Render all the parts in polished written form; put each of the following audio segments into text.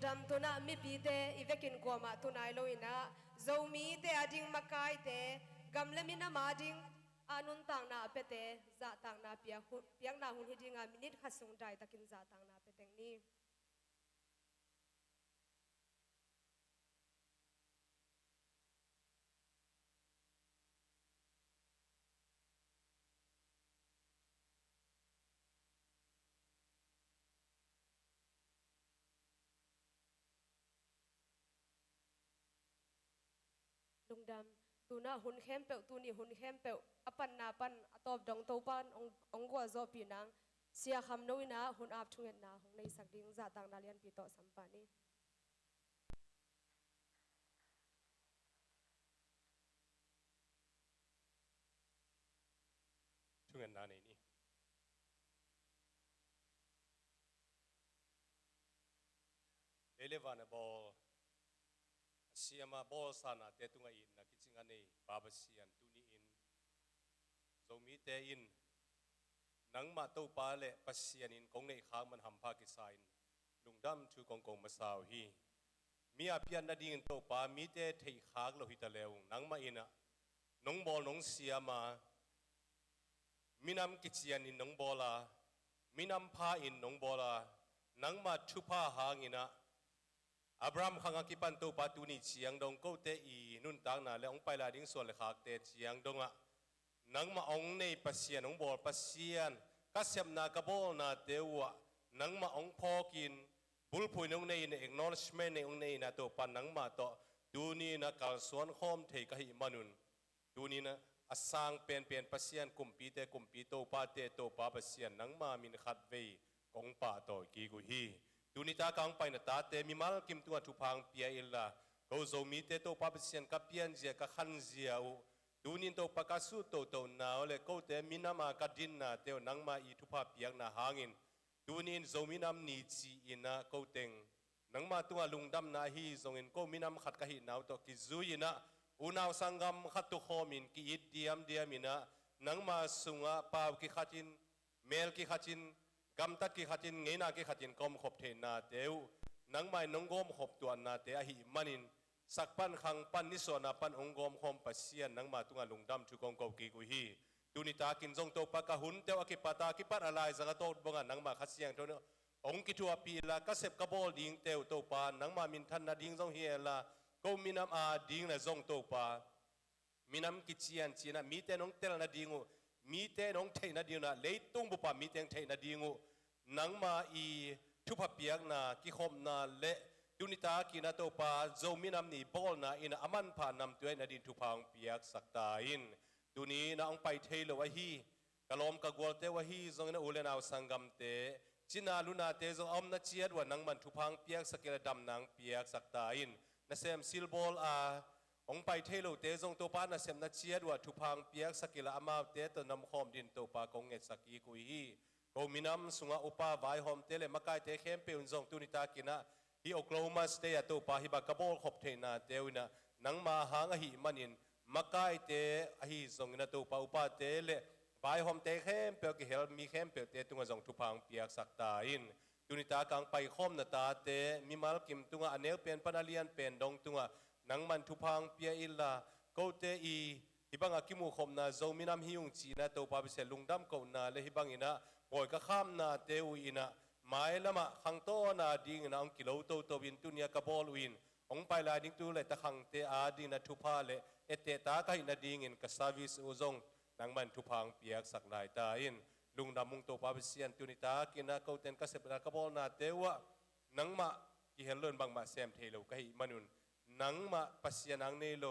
ดำตัวน่ะมีปีเตอีเวกินกว่ามาตัวนายโลอินะโจมีเตอดิงมาไกเตกำเลมินามาดิงอานุนต่างนาเปเตจ่าต่างนาเปียงนาหุ่นฮิดิงามินิดขัดสงใจตะกินจ่าต่างนาเปเตงนี้ลุงดำตัวน่ะหุ่นเข้มเปวตัวนี้หุ่นเข้มเปวอปันนาปันอตอบดงตัวปันองกว่าจอปีนังเสียคำน้อยนะหุ่นอาบทุ่งเงินนาของในสักดิ่งจ่าต่างนาเลียนปีโตสัมปานีทุ่งเงินนาในนี้เลวานบอลเสียมาบอลสานาเตตุงอินนักกิจงานในบาบเสียนตุนีอินจงมีเตอินนังมาตัวปาเลปัสเซียนินคงในข้างมันหำพากิสายนลุงดำชูกงมาสาวฮีมีอาเพียนนาดิ่งตัวปามีเตเทข้างโลหิตเลวนังมาอินะน้องบอลน้องเสียมามีน้ำกิจยานินน้องบอลามีน้ำพาอินน้องบอลานังมาชุพาหางอินะอับรามขังกิปันตัวปาตุนิเชียงดงก็เตอีนุนต่างนาและองไปลาดิ้งส่วนเลขาเตเชียงดงอะนังมาองในปัสเซียนองบอลปัสเซียนกัสยมนากระโบนาเตวะนังมาองพอกินบุลพุยนองในเอกนอลชเมนในองในนาตัวปันนังมาต่อดูนี่นะการสวนข้อมเทกหิมานุนดูนี่นะอสังเป็นปัสเซียนกุมปีเตกุมปีโตปาเตโตปาปัสเซียนนังมามินขัดเวกงปาโตกีกุฮีดูนิตากางไปนะตาเตมิมัลกิมตัวทุพังเปียอิลลาเขาโจมีเตโตปาปิเซียนกับเปียนเจียกับขันเจียวดูนินโตปากาสุโตโตนาวเลเขาเตมินามากดินนาเตวนังมาอีทุพาเปียงนาหางินดูนินโจมินามนีจีอินะเขาเต็งนังมาตัวลุงดำนาฮีทรงอินเขามินามขัดกะหินาวโตกิจุยนะอุนาวสังกัมขัดตุโคมินกิอิดเดียมมินะนังมาสุงะปาวกิขัดินเมลกิขัดินกำตัดกิขัดินเงินากิขัดินกอมขบเทนาเตวนังไม่นงกอมขบตัวนาเตอหิมันินสักปันขังปันนิสวนาปันองกอมคมปัสเซียนนังมาตุงาลุงดำทุกองกกีกุฮีดูนิตากินจงโตปะกะหุนเตวอกิปตากิปัดอะไรสังโตบงานังมาขัดเสียงเท่านั้นองกิทัวปีละกเสพกบอลดิงเตวโตปานังมามินทันนาดิงจงเฮียละก็มินามอาดิงนะจงโตปามินามกิจยันจีนะมีเตนองเตลนาดิงูมีเตนองเทนาดิงนะเลยตุงบุปามีเตงเทนาดิงูนังมาอีทุพเปียกนากิขมนาเละดูนิตากินาโตปาโจมินามนีบอลนาอินอามันผ่านนำตัวนาดินทุพังเปียกสักตาอินดูนี้นาองไปเทลวะฮีกะลอมกะกวลเตวะฮีจงนะอุเลนาวสังกัมเตจินาลุนาเตจงอมนาเชียดว่านังมันทุพังเปียกสกิลดำนังเปียกสักตาอินนาเซมซิลบอลองไปเทโลเตจงโตปานาเซมนาเชียดว่าทุพังเปียกสกิลอามาเตตนำคอมดินโตปากงเงสักอีกุยฮีก็มินามสุงาอุปาไวหอมเตเลมาไกเตเข้มเปอุนจงตุนิตากินะฮิโอคลาโฮมาสเตยตัวปาฮิบากบอลขบเทนาเตวินะนังมาหางหิมันินมาไกเตอหิจงนะตัวปาอุปาเตเลไวหอมเตเข้มเปกิเฮลมีเข้มเปเตตุงจงทุพังเปียกสักตาอินตุนิตากังไปคอมนาตาเตมิมัลกิมตุงอเนลเป็นปนาเลียนเป็นดงตุงนังมันทุพังเปียอิลลาโกเตอีฮิบังอากิมุคมนาโจมินามฮิยุงจีนะตัวปาบิเซลุงดัมโกนาเลฮิบังอินะปอยก็ข้ามนาเตวินะหมายละมาขังโตนาดิ่งนะองกิโลโตวินตุเนียกบอลวินองไปลาดิ่งตุเลตะขังเตอาดิ่งนะทุพาเลเอเตตาไกนาดิ่งอินกัสาวิสอุซงนังมันทุพังเปียกสักนายตาอินลุงดำมุงโตปาบิเซียนตุนิตากินะเขาเต็นกัสเปนกบอลนาเตวะนังมากิเฮลเลนบังมาเซมเทโลกะฮิมานุนนังมาปัสเซียนังเนโล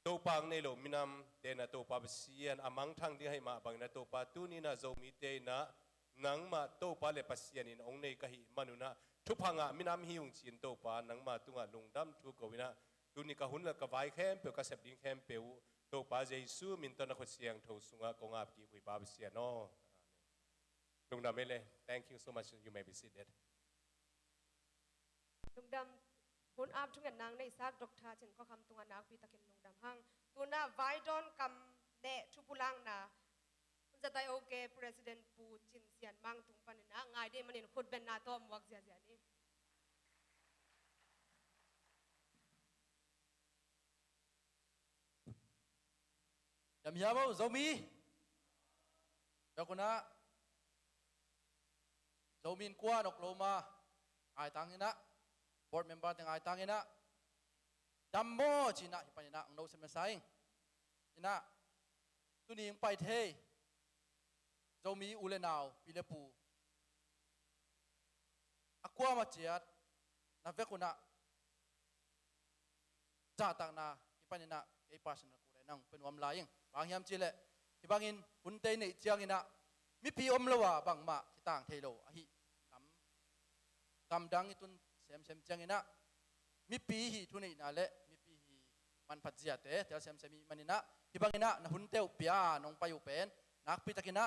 โตปังเนโลมินามเตนะโตปาบิเซียนอามังทังที่ให้มาบังนะโตปาตุนีนะโจมีเตนะนังมาโตปาเลปัสเซียนินองในกะฮิมานุนะทุพังะมินามฮิยุงจินโตปานังมาตุงะลุงดำทุกวินะตุนิกะหุนละกะไวเข้มเปกะเสบดิงเข้มเปวโตปาเยซูมินตนะขเสียงโทสุงะกงอาบกีกุยปาบิเซียนอลุงดำเมเล thank you so much you may be seated ลุงดำหุ่นอาบทุกอย่างนางในซักดอกทาเช่นก็คำตรงนักปีตะเกียนลุงดำห้างตัวน่าไวดอนกำเนทุพุลังนาจะได้โอเค President ปูจินเซียนมังตุงปันนะง่ายได้มันเห็นขุดเป็นนาตอมวักเสียนี่ ยามยามเอาโจมีเจ้าคนน่ะโจมีนกวนอกโลมาไอตังอินะบอร์ดเมมเบอร์ตังไอตังอินะดัมโมจีน่ะฮิปันอินะองโนเซมไซน์อินะตุนีงไปเทโจมีอุเลนาวปิเลปูอักวามาเจียดนาเวกุนะจ่าตังนาฮิปันอินะไอพาสนากูเรนังเป็นวามลายิงบางยามจีเลฮิบังอินหุนเตนิเจียงอินะมิพีอมละวะบังมาที่ต่างเทโลอหิกำดังอิตุนเซมเซมเจียงอินะมิปีฮีทุนอินาเลมิปีฮีมันพัดเจียเตเทลเซมเซมิมันอินะฮิบังอินะนะหุนเตวปียานงไปอยู่เป็นนักพิทักอินะ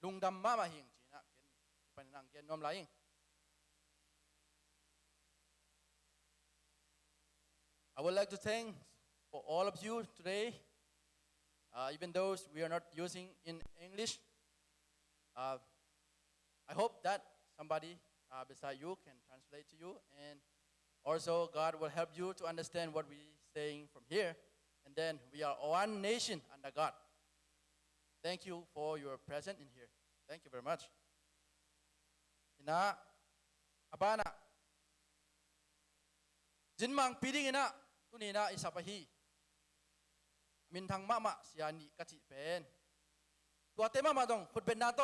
ลุงดำมาหิงจีนะเกนฮิปันอินะเกนนอมลายิงI would like to thank for all of you today, even though we are not using in English. I hope that somebody beside you can translate to you, and also God will help you to understand what we're saying from here. And then we are one nation under God. Thank you for your presence in here. Thank you very much. Ina, abana, jinmang piding ina. ตุนีน่าอิสาปะฮีมินทางมะมะเสียนิกจิเป็นตัวเต็มมาตรงขุดเป็นนาโต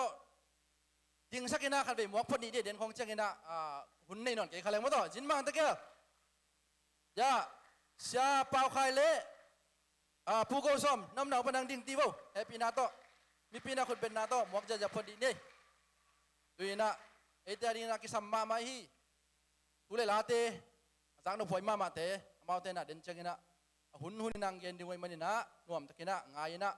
ยิงสักนาขัดไปหมวกพอดีเด่นของเจ้ากินะหุ่นในนอนเกี่ยวกับอะไรมาต่อจินมังตะเกียยาเสียเป่าไข่เละผู้กซ้อมน้ำหนาวพนังดิ่งตีบ่เอปีนาโตมีปีนาขุดเป็นนาโตหมวกจะพอดีเนี่ยตุนีน่าเอเตอรีน่ากิสัมมามาฮีทุเลลาเตสังนพอยมาเตมาเตนะเดินจังนะหุ่นนางเกนดีไว้มันนะนวมตะกินะงายนะ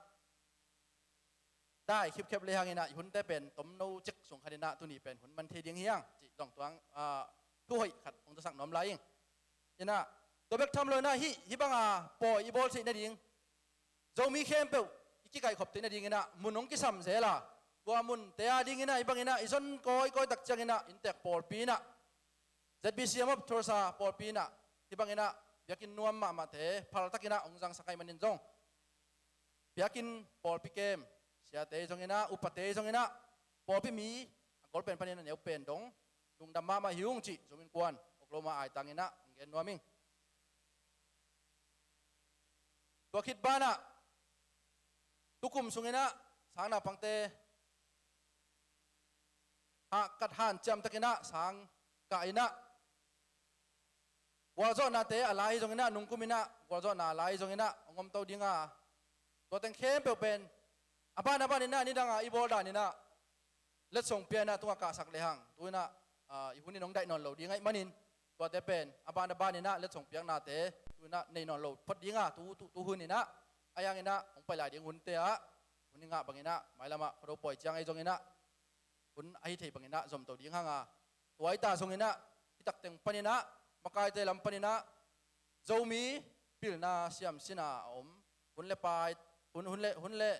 ได้คลิปเลยหางนะหุ่นแต่เป็นต้มนูจิกส่งคดีนะตัวนี้เป็นหุ่นมันเทียงเฮียงจีดองตัวทุยขัดองตะสักน้อมไหลยันนะตัวเบกทำเลยนะฮิบังปออีบอลสินาดิงโจมีเข้มเปล่าอีกไก่ขบตีนาดิงนะมุนองกิสัมเสละว่ามุนเตียดิงนะอีบังนะอีสันก้อยตักจังนะอินเตกปอลปีนะZBCมอบโทรศัพท์ปอลปีนะฮิบังนะเบียกินนวมมาเถอะพาราตกินะองจังสกายมันนินจงเบียกินปอลปีเกมเสียเตจงเงินะอุปเตจงเงินะปอลปีมีกอลเป็นพันธุ์เหนียวเป็นดงลุงดำมาหิวงจีจงมินกวนอกลมาไอตังเงินะองเงินนวมิงตัวคิดบ้านะตุกุมสุงเงินะสางนาพังเตกัดหันจำตะกินะสางกายนะวาจอนาเตะอะไรตรงนี้นะนุ่งกุมินะวาจอนาอะไรตรงนี้นะงมเต้าดิ้งตัวแต่งเข้มเป็นอาบ้านนี่นะนี่ดังอีโบดานี่นะเล็ดส่งเปียนะตัวกาสักเลหังตัวนะอีคนนี้น้องได้นอนเหลาดิ้งไงมันนินตัวแต่เป็นอาบ้านนี่นะเล็ดส่งเปียนาเตะตัวนะในนอนเหลาพอดิ้งตัวหุ่นนี่นะไอ้ยังนี่นะองไปหลายดิ้งหุ่นเตะหุ่นนี่งะบางนี่นะหมายละมาเราปล่อยจังไอ้ตรงนี้นะหุ่นไอ้ที่บางนี่นะสมเต้าดิ้งห่างตัวไอ้ตาตรงนี้นะที่ตักเต็งปนินะมาไกลเตลัมปนินะโจมีพิลนาเสียมสินาหุ่นเล่ไปหุ่นเล่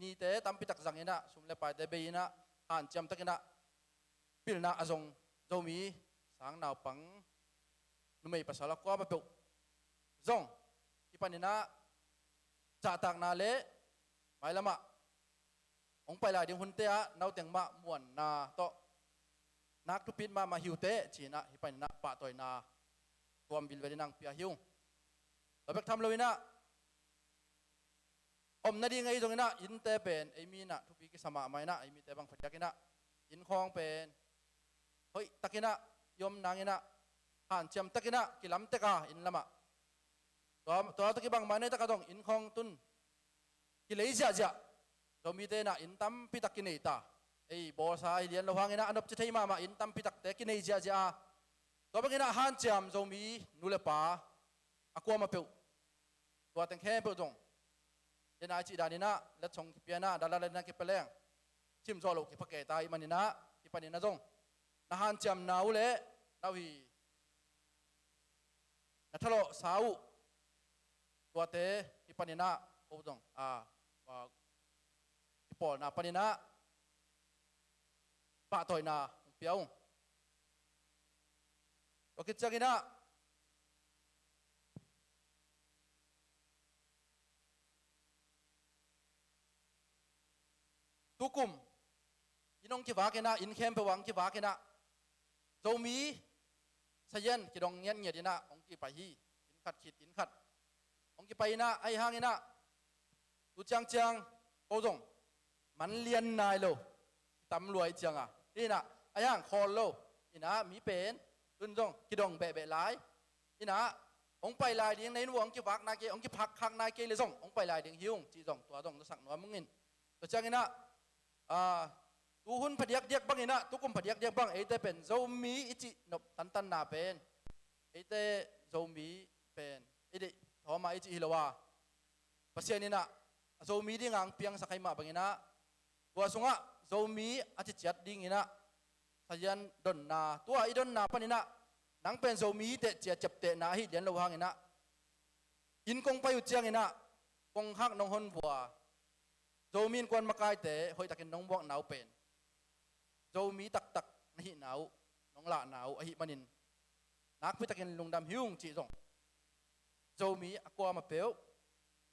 นี่เตตั้มพิตักจังอินะสุมเล่ไปเตเบยินะหันจำตะกินะพิลนาอจงโจมีสังนาวปังนุ่มไม่ภาษาละก็มาเปิดจงที่ปนินะจ่าตักนาเล่ไม่ละมะองไปหลายเดียงหุ่นเตะนาวเตียงมะมวนนาโตนักทุพินมาหิวเตะจีนะที่ปนินะปะต่อยนาความวิลเวดินังเปียหิวเราไปทำเลยนะนาดีไงตรงนี้นะอินเตเป็นไอมีนะทุกปีกิสมาไม่นะไอมีแต่บางพยักกินะอินคองเป็นเฮ้ยตะกินะยมนางกินะหันเจียมตะกินะกิลำเตกาอินละมะตัวตะกี้บางมาในตะกะตองอินคองตุนกิเลยเสียเรามีเตนะอินตั้มพิตักกินตาไอบอสายเรียนเราหางกินะอันดับจะใช้มาอินตั้มพิตักเตกินเสียตัวเป็นกินะหันเจียมเรามีนูเลปาอากวมาเปิวตัวแต่งแค่เปิวตรงเจนายจีดานินะและชงกิเปียนะดาราเลนักกิเปลงชิมโซโลกิพักเกตายมันนินะกิปานินะจงนาฮันจำนาวเล่นาวีนัทโลสาวตัวเตกิปานินะโอ้จงกิปอลนาปานินะปะต่อยนาเปียวตัวกิจกินะ ตุกุมอินองกิวากินะอินเข้มเปวังกิวากินะโจมีเสียนกิดองเงียนเงียดินะองกิไปฮีอินขัดขิดอินขัดองกิไปนะไอหางอินะตุจังจังโกจงมันเลียนนายโลตำรวจจังอ่ะนี่นะไอหางคอโลอินะมีเป็นตุนจงกิดองเบะเบะหลายอินะองไปลายดิ้งในหลวงกิวักนาเกองกิพักคักนาเกเลยจงองไปลายดิ้งหิวงจีจงตัวจงตัวสักหน่อยมึงอินตัวจังอินะตูหุ่นพเดียกเดียกบังอินะตุกุมพเดียกเดียกบังเอเตเป็นโจมีอิจินบตันตันนาเป็นเอเตโจมีเป็นเอเดทอมาอิจิฮิลวาปัสยานินะโจมีดิ้งอังเปียงสักให้มาบังอินะตัวสงะโจมีอาจิจัดดิ้งอินะสยันดอนนาตัวอีดอนนาปนินะนังเป็นโจมีเตเจียจับเตนาฮิเดียนระวังอินะอินกงไปอุจยังอินะกงฮักนองฮอนบัวโจมีนกวนมากายเตะหอยตะกินน้องบวกหนาวเป็นโจมีตักตักนะฮิหนาวน้องละหนาวอหิมันินนักพิตะกินลุงดำหิวงจีจงโจมีอากวามาเปียว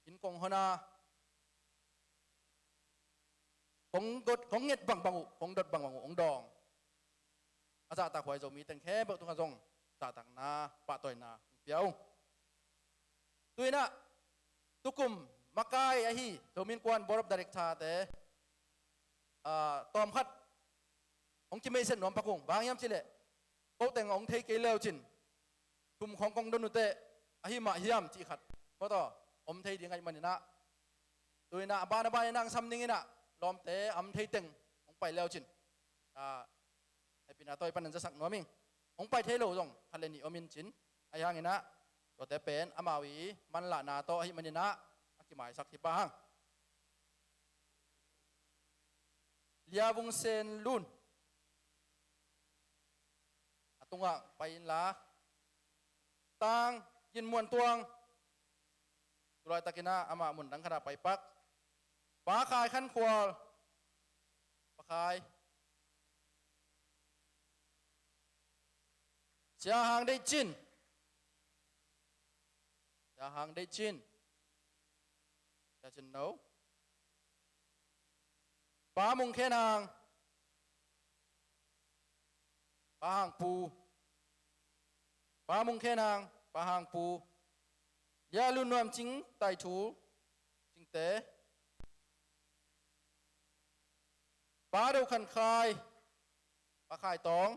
อินกงฮนาของดดของเงียดบังบังอุของดดบังบังอุองดองอาจารย์ตาขวายโจมีแต่งแค่เบิกตุงกระจงตาตักนาปะต่อยนาเปียวตุยนะตุกุมมากายอหิโจมีนกวนบอรับดาริกชาเตตอมขัดองจิเมเซนนวมปะกุงบางยามสิเลโอแต่งองเทเกเลวจินทุมของกองดนุเตอหิมาฮิยามจีขัดเพราะต่ออมเทดีไงมันนี่นะตุยนะบ้านบ้านนางซ้ำนิ่งนะลอมเตอมเทเต็งองไปเลวจินไอปีนาต่อยปันนันจะสักหน่วยมิงองไปเทโลจงทะเลนี่อมินจินไอยังไงนะตัวแต่เป็นอามาวีมันละนาโตอหิมันนี่นะอธิหมายสักที่บ้างเลียวงเซนลุนตุงอ่ะไปอินลาตังยินมวนตวงตุลอยตะกินะอามาหมุนดังขนาดไปปักปาคายขั้นควอลปาคายเสียหางได้จินเสียหางได้จินจะจินโนปามุงแค่นางปาหางปูปามุงแค่นางปาหางปูยาลุนนวมจิงไตถูจิงเตะปาดูขันคายปาคายตอง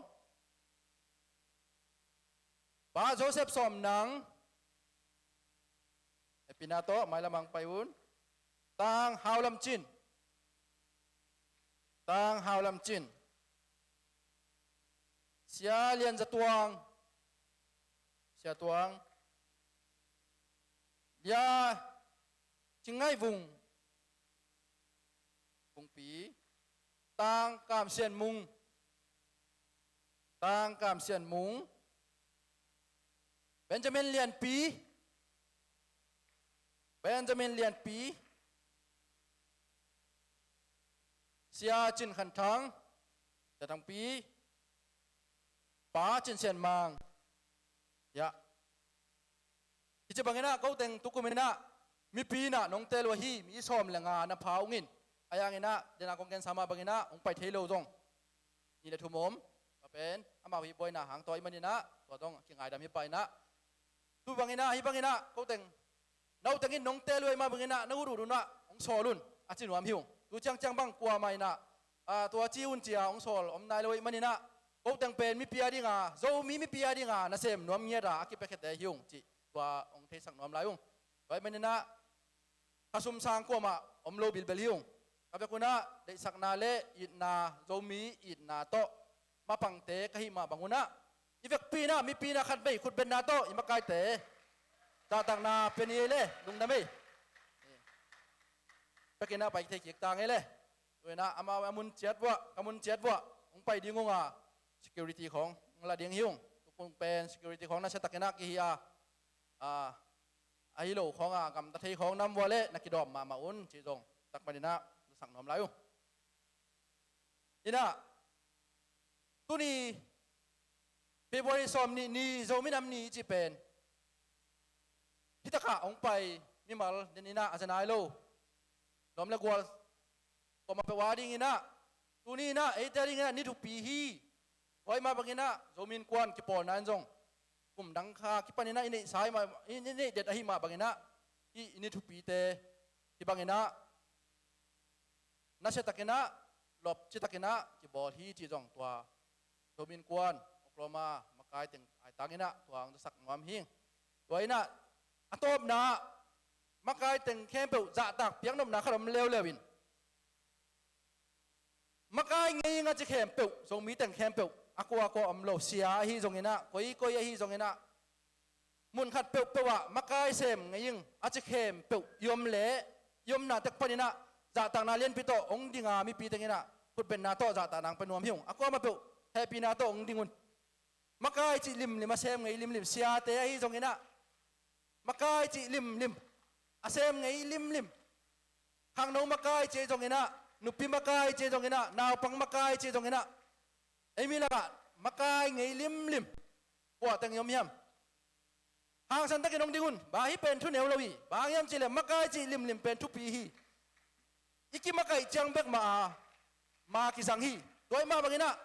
ปาโจเซฟสอมหนังเอปินาโตไม่ละมังไปวุ้นตางฮาวลำจินตางฮาวลำจินเสียเลียนจะตวงเสียตวงยาจิงไงวุงปุงปีตางกามเสียนมุงตางกามเสียนมุงเบนจามินเลียนปีเบนจามินเลียนปีเสียจินขันทังจะทั้งปีป้าจินเสียนมังยะที่จะบังเอิญนะเขาแต่งตุกุมินะมีปีน่ะน้องเตลวะฮีมีซ้อมแรงงานนะพาวงินอายังเงินนะเดนากงเกนสามาบังเอิญนะองไปเทโลจงนี่แหละทุ่มมมาเป็นอามาวิบอยนะหางตัวมันนี่นะตัวต้องกินไงดำฮิไปนะtu bangin na hi bangin na ko teng nau tengin nong te loi ma bangin na na uru na ong solun achin wam hiung tu chang chang bang kwa mai na tua chi un chia ong sol om nai loi mani na ko teng pen mi pia dinga zo mi pia dinga na sem nuam ngia da aki peket de hiung chi tua ong the sang nuam lai ung loi mani na kasum sang ko ma om lo bil bel hiung kabe kuna de sak na le it na zo mi it na to ma pang te kahi ma bangunaอีเวกปีน่ะมีปีน่ะขัดไปขุดเป็นนาโตอิมากายเตะตาต่างนาเป็นเอเล่ลุงดำไม่ไปกินน่ะไปเทกิกต่างเอเล่ด้วยนะอามาอามุนเจ็ดวะอามุนเจ็ดวะองไปดีงงอ่ะ security ของละเดียงหิวทุกคนเป็น security ของนักเศรษฐกิจนักกิฮิยาไอ้โลของกำตะเทของน้ำวัวเล่นักกิดอมมาอุ่นจีจงตักมาดีนะสั่งน้ำไหลนี่นะตัวนี้เปบริสอมนี่โจมินำนี่จีเป็นที่ตะขาองไปมิมัลเดนินาอาจารย์ไอโลล้อมเล็กวัวโอ ก็มาไปวาดิ่งนะตัวนี้นะเอเตอร์ดิ่งนะนี่ถูกปีฮีไว้มาบังอินะโจมินกวนกิปอนนั่นจงกุมดังคากิปันนี่นะอินี่สายมาอินี่เด็ดอหิมาบังอินะอินี่ถูกปีเตที่บังอินะนัชตะกินะหลบจิตะกินะกิบอลฮีจีจงตัวโจมินกวนอกลมามาไกลถึงไอตังอินะตัวอังสักงวมหิงตัวอินะอัตบนะมาไกลถึงแคมเปิลจะตักเพียงนมนะขนมเลวเลวินมาไกลไงงั้นจะแคมเปิลทรงมีแต่งแคมเปิลaku am lo sia hi zong ina koi hi zong ina mun khat pe pe wa makai sem ngaying ache khem pe yom le yom na tek panina za tang na len pito ong dinga mi pi tengina put ben na to za ta nang panuam hiung aku ma pe happy na to ong dingun makai chi lim lima sem ngai lim sia te hi zong ina makai chi lim asem ngai lim hang no makai che zong ina nupi makai che zong ina naw pang makai che zong ina emi la makai ngai lim wa tang yom yam hang san takin ong dingun ba hi pen thu neu lowi ba yam chile makai chi lim pen thu pi hi iki makai chang bek ma ki sang hi toy ma bangina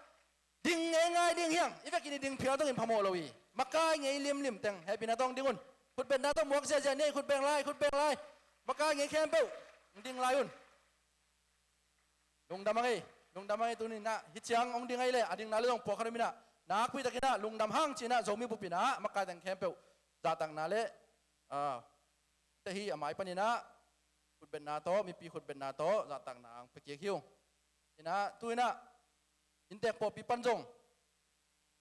ding ngai ding hiang ifekini ding phia tong in phamo lowi makai ngai lim tang happy na tong dingun khut ben na tong muak se nei khut beng lai makai ngai khem pe ding lai un lung damai tu ni na hichiang ong dingai le ading na le dong pokha mina na kui takina lung dam hang china zomi pupina makai tang khem pe zatang na le te hi amai panina khut ben na to mi pi khut ben na to zatang na ang pekye khiu ina tuina intek po pi panjong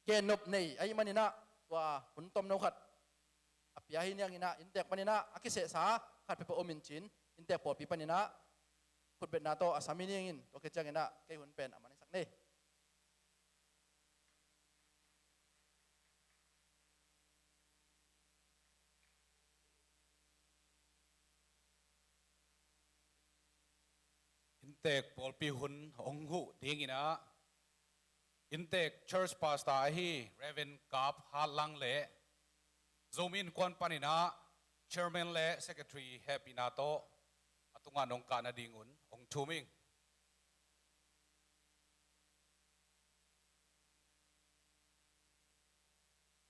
ke nop nei ai manina wa hun tom no khat apya hi niang ina intek panina akise sa khat pe po omin chin intek po pi panina khut ben na to asami niangin to ke chang ina ke hun pen amani sak nei intek polpi hun onghu dingina intek church pastor hi Reverend Kap Halang le zomin kwan panina chairman le secretary happy nato atunga nong kana dingun ong thuming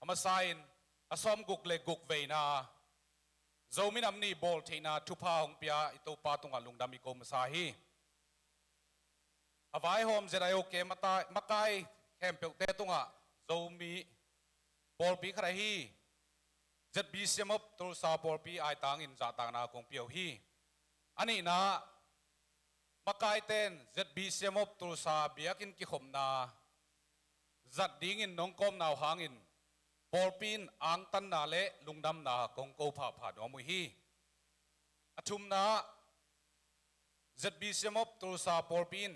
amasain asom guk le guk veina zomin amni bol theina thupa hong pia itopa tunga lungdami ko masahi avai hom zerayo ke makai kem pe te tunga zomi polpi khara hi zbi semop tur sa polpi ai tang in za tang na kong piau hi ani na makai ten zbi semop tur sa biakin ki khom na zat ding in nong kom naw hangin polpin ang tan na le lungdam na kong ko pha do mu hi athum na zbi semop tur sa polpin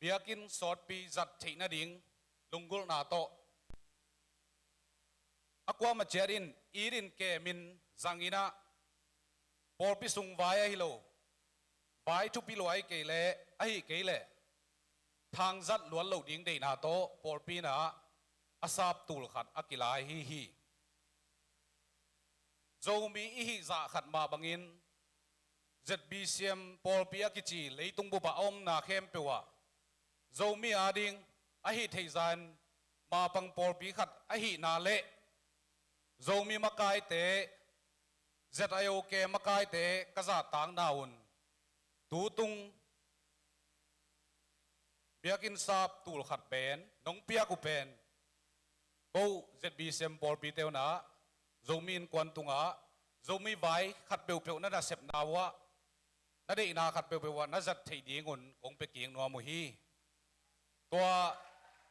biakin sort pi zat theina ding lungul na to akwa ma cherin irin ke min zangina porpi sung vaya hilo vai tu piloi ke le ai ke le thang zat luan lo ding de na to porpi na asap tul khat akilai hi zomi hi za khat ma bangin zbcm porpi akichi leitung bu ba om na khem pewa zomi ading ahi theizan ma pang porpi khat ahi na le zomi makai te zetayo ke makai te kaza tang naun tu tung biakin sap tul khat pen nong pia ku pen ko zbcm porpi te na zomi in kwan tunga zomi vai khat peu peu na da sep nawa na de na khat peu peu wa na zat thei dingun kong pe king no mu hiตัว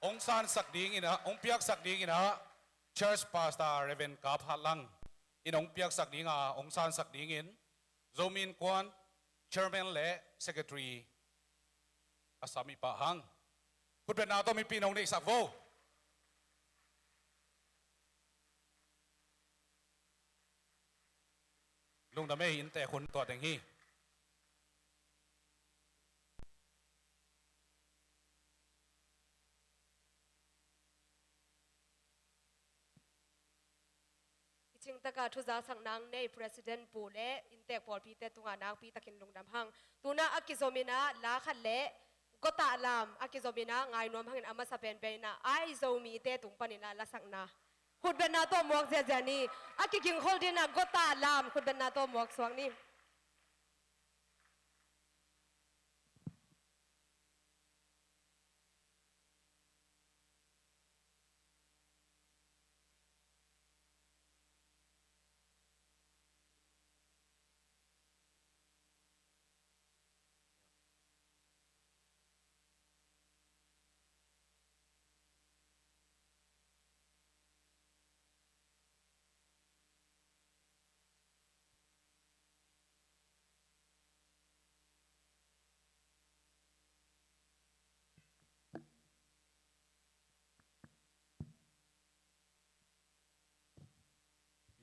องซานสักดิ่งอินะองเปียกสักดิ่งอินะ Church Pastor Reverend Kap Halang อินองเปียกสักดิ่งองซานสักดิ่งอินโจมินกวน Chairman และ Secretary อาสามีปะหังคุณเป็นนาต้องมีปีนองในสักโวลุงทำให้เห็นแต่คนตัวแต่งฮี ตะกาทุจาสังนางในประธานปูเลอินเตกพอลพีเตตุงานางปีตะกินลุงดำหังตุนาอากิโซมินาลาขัดเลก็ตาลามอากิโซมินาไงนวมหังอามาสเปนเปนาไอโซมีเตตุงปนินาละสังนาขุดเป็นนาโตมวกเจเจนี่อากิกิงโคลดินาก็ตาลามขุดเป็นนาโตมวกสวงนี่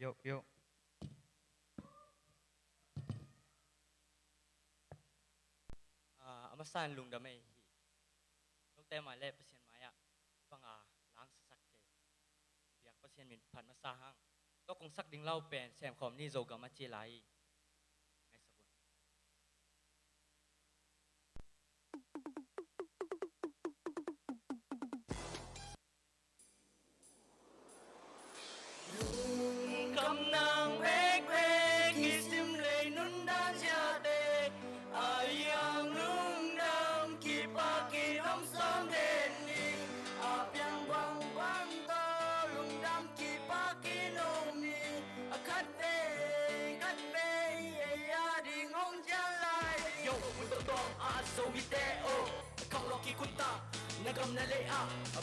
โยโย่อามาสานลุงดำไม่ฮีลูกแต่มาเล่เปอร์เซ็นต์มาอ่ะฟังล้างสักเกอยากเปอร์เซ็นต์มินผ่านมาซาห้างก็คงสักดิ่งเล่าเป็นแซมคอมนี่โจกับมาเจไลไงสักคน Cầm nàng bếch bếch khi sim lệ nun đan cha đê ai yang lung đam khi pa khi nông xóm đền đi yang bang bang to lung đam khi pa khi nông đi khát về ya đi ngong cha lại yo mun to to so mi te o không lo khi kunta nagam na le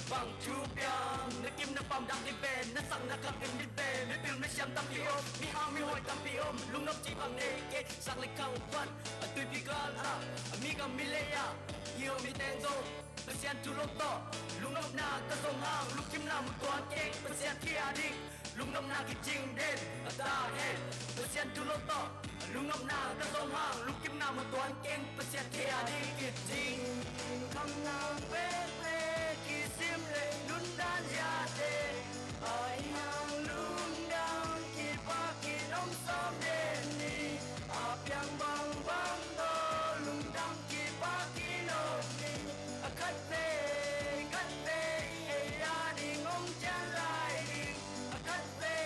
bang chu piang nakim na pam dang di ben na sang na kap in di ben mi pil me siam tam pi om mi ha mi hoi tam pi om lung nop chi pang ne ke sang le kang wan tu pi gal mi gam mi le ya yo mi ten do pasian tu lo to lung nop na ka song hang luk kim na mu tuan ke pasian ki adik lung nop na ki jing den ta he pasian tu lo to lung nop na ka song hang luk kim na mu tuan ke pasian ki adik ki jing kam na be ki sim le nun dan ya de ai hang lung down ki pa ki nong som de ni yang bang bang do lung dang ki pa ki no ni kat ve ya di ngong chan lai di kat ve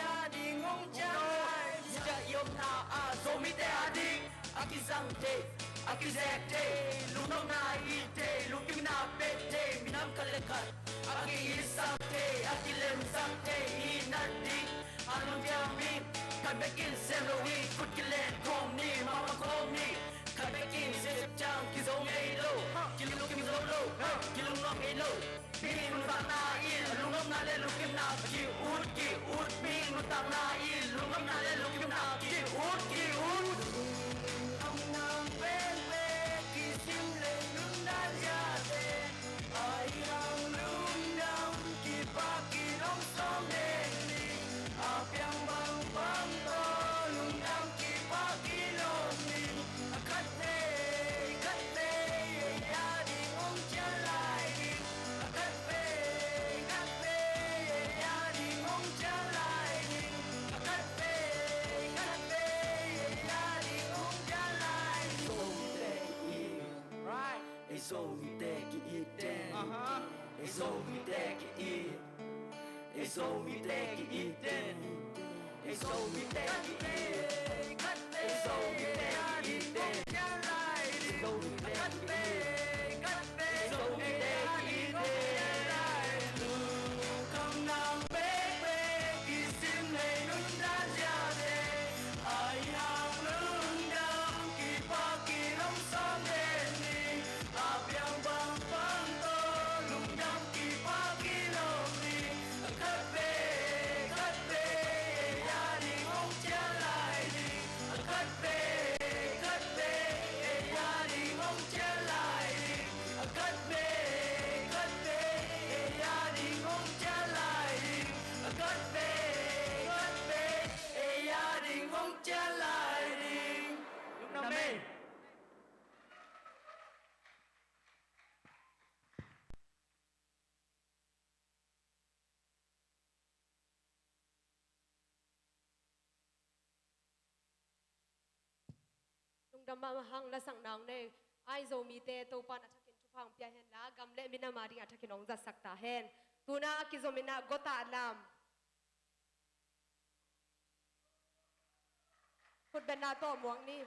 ya di ngong chan lai ja yom na so mi te adi aki sang te aki zek te lung nong na i te lung kim na pe te minam kalekat aki isang te aki lem sang te i nadi anong jami kan bekin selowi kut kilen kom ni mama kom ni kan bekin sesep chang ki zong ei lo ki lung kim zong lo ki lung nong ei lo mi nu tang na i lung nong na le lung kim na ki ut mi nu tang na i lung nong na le lung kim na ki ut so we take it then so we take it so we take it then so we take it so we take it then so we take it so we take it come now baby kisim le nun da ja de ai hang lung down ki pa ki long som de ni yang bang bang to lung dam ki pa ki long ni kat ve ya di ngong cha lai ni kat ve ya di ngong cha lai ni ดำมาหังละสังนางเนไอโซมีเตตัวปานอัฐกินชุพังเปียเห็นละกำเล่มินามาดิอัฐกินองจัดสักตาเห็นตูน่ากิโซมินากตาลามพุดเป็นนาโตหมวงนี่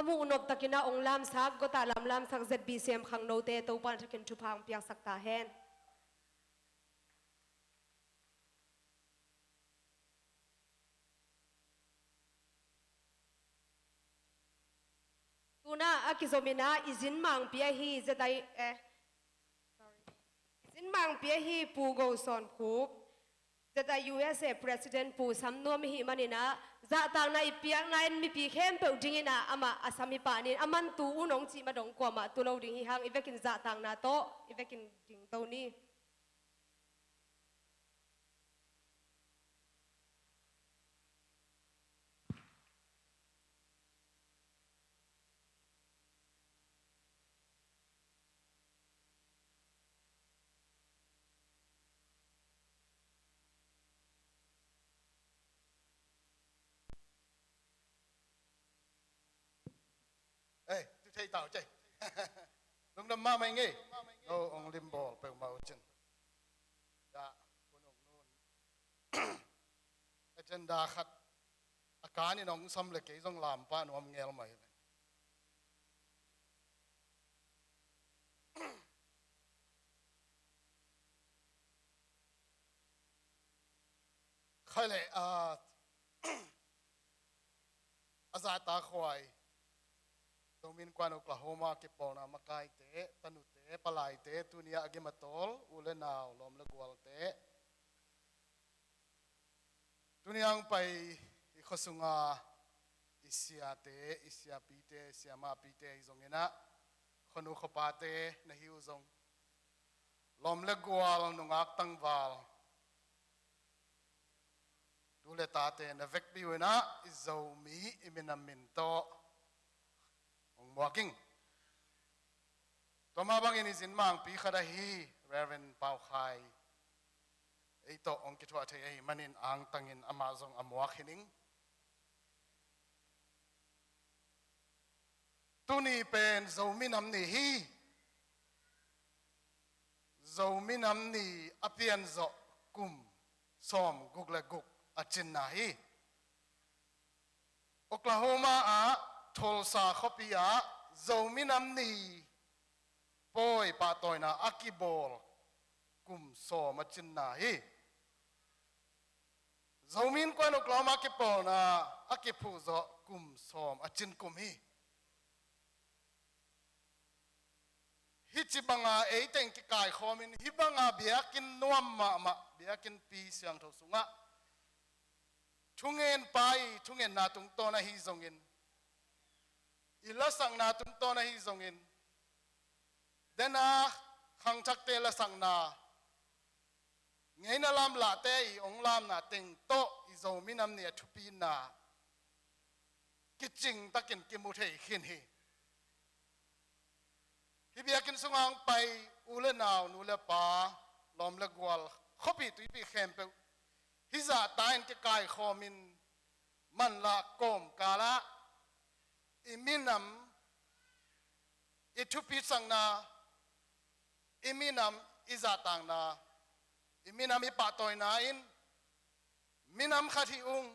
amu unop takina onglam sak gota lam sak ZBCM khang note to pan takin chupang piang sakta hen tuna akizomina izin mang pia hi zetai izin mang pia hi pu go son khup zeta USA President pu samnom hi manina za tang na ipiak na en mi pi khem pe dingina ama asami pa ni aman tu unong chi madong kwa ma tu lo ding hi hang ivekin za tang na to ivekin ding to ni ê tôi thấy tao chơi lúc đó mà mày nghe ô ông lim bò bèo màu chân đã con ông nôn chân đa khát cá ni nong xăm lại cái dòng làm pa nó nghe mày khai lệ za ta khoai Domin kwan Oklahoma ke pona makai te tanu te palai te tunia agimatol ule naw lom le gwal te tuniang pai ikhosunga isia pite isia ma pite izongena khonu khopa te na hiu zong lom le gwal nungak tangwal dule ta te na vek biwena izomi iminamin to walking to ma bangin izin mang pi khada hi Reverend Pau Khai eito ong kitwa the ei manin ang tangin amazong amwa khining tuni pen zominam ni hi zominam ni apian zo kum som gukla guk achin na hi Oklahoma a Tulsa khopia zominam ni poi pa toina akibol kum so machin na hi zomin kwan Oklahoma ke pona akipu zo kum som achin kum hi hichibanga eiteng ki kai khomin hibanga biakin nuam ma biakin pi siang tho sunga thungen pai thungen na tung to na hi zongin ilasang na tum to na hi zongin dena khang chak te la sang na ngei na lam la te I ong lam na teng to I zo minam ne thupi na kiching takin kimu thei khin hi hi biakin sungang pai ule naw nu le pa lom le gwal khopi tu pi khem pe hi za tain ke kai khomin man la kom kala iminam itupi sangna iminam izatang na iminam ipatoy na in minam khati ung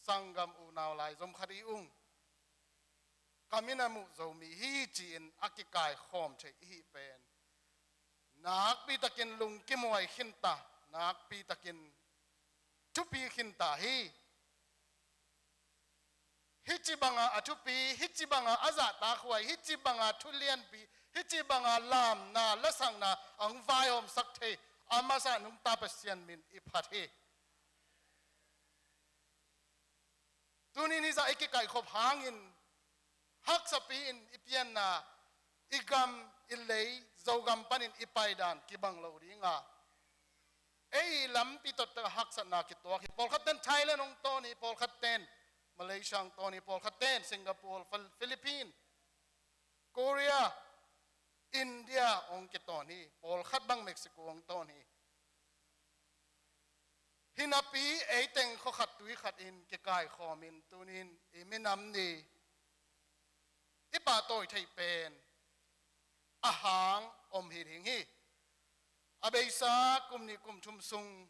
sangam unaw lai zom khati ung kaminamu zomi hi chin akikai khom che hi pen nak pi takin lung kimoy khinta nak pi takin tupi khinta hi hichibanga atupi hichibanga azata khwai hichibanga thulian pi hichibanga lam na lasang na ang vayom sakthei amasa nung tapasian min iphathe tunini za ikikai khop hangin hak sapi in ipian na igam illei zogam panin ipaidan kibang lo ringa ei lam pitot hak sana kitwa ki polkhaten thailand ong toni polkhaten Malaysia ang Tony Paul Khaten, Singapore, Philippines, Korea, India ang kitoni, Paul Khatbang Mexico ang Tony. Hinapi ay teng ko khatui khatin kikay khomin tunin iminam ni ipatoy thaypen ahang om hiringhi abeysa kumni kumthumsung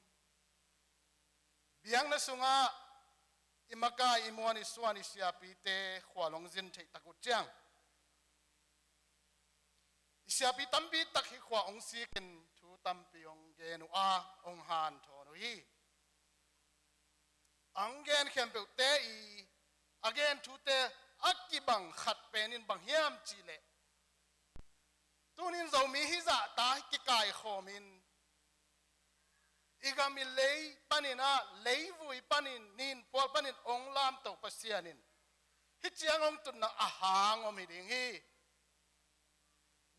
biyang na sunga อิมากาอิมวานิสวานิเสียปีเตขวาลงจินเทตะกุเจียงเสียปีตั้มปีตักหิขวาองซีกินทูตั้มปีองเกนุอาองฮานทอนุฮีอังเกนเข้มเปเตอีอเกนทูเตอักกิบังขัดเป็นอินบังเฮียมจีเลตุนินเรามีฮิจะตากิกายขมินอีกามิเลยปันินะเลยวุยปันินนินพวกปันินองลามตกปัสยานินฮิจยังองตุนนะอาหางอมิดิงฮี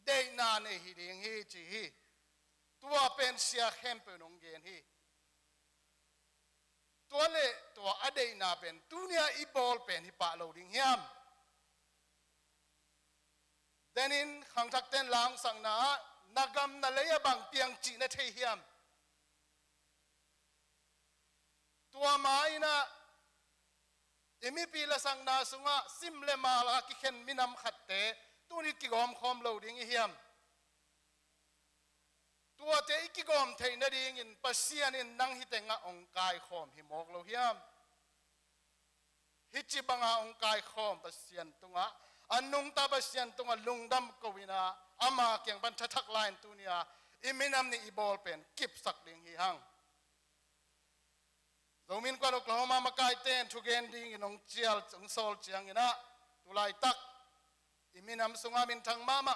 เดนาเนฮิดิงฮีจีฮีตัวเป็นเสียเข้มเป็นองเกนฮีตัวเล่ตัวอเดนาเป็นตุเนียอีบอลเป็นฮิปะโลดิงเฮียมเดนินขังทักเต้นลางสังนานักกำนัลเลยบังเปียงจีนเทเฮียมตัวไม้นะเอมิปีละสังนาสุงะซิมเลมาลากิเข็นมินำขัดเตตัวนี้กิกอมคอมโลดิงเฮียมตัวเตอิกิกอมเทนดิงินปัสยานินนังฮิเตงะองกายคอมฮิมอกโลเฮียมฮิจิบังะองกายคอมปัสยานตุงะอันนุงตาปัสยานตุงะลุงดำกวินาอามาเกียงบันทักไลน์ตุเนียอิมินำนี่อีบอลเป็นกิบสักดิงฮิฮังเรามินกว่าเรากล่าวมามากายเต้นทุกเกนดิ้งน้องเจียลจงโซลเจียงอินะตุลายตักอิมินำสุงามินทางมามา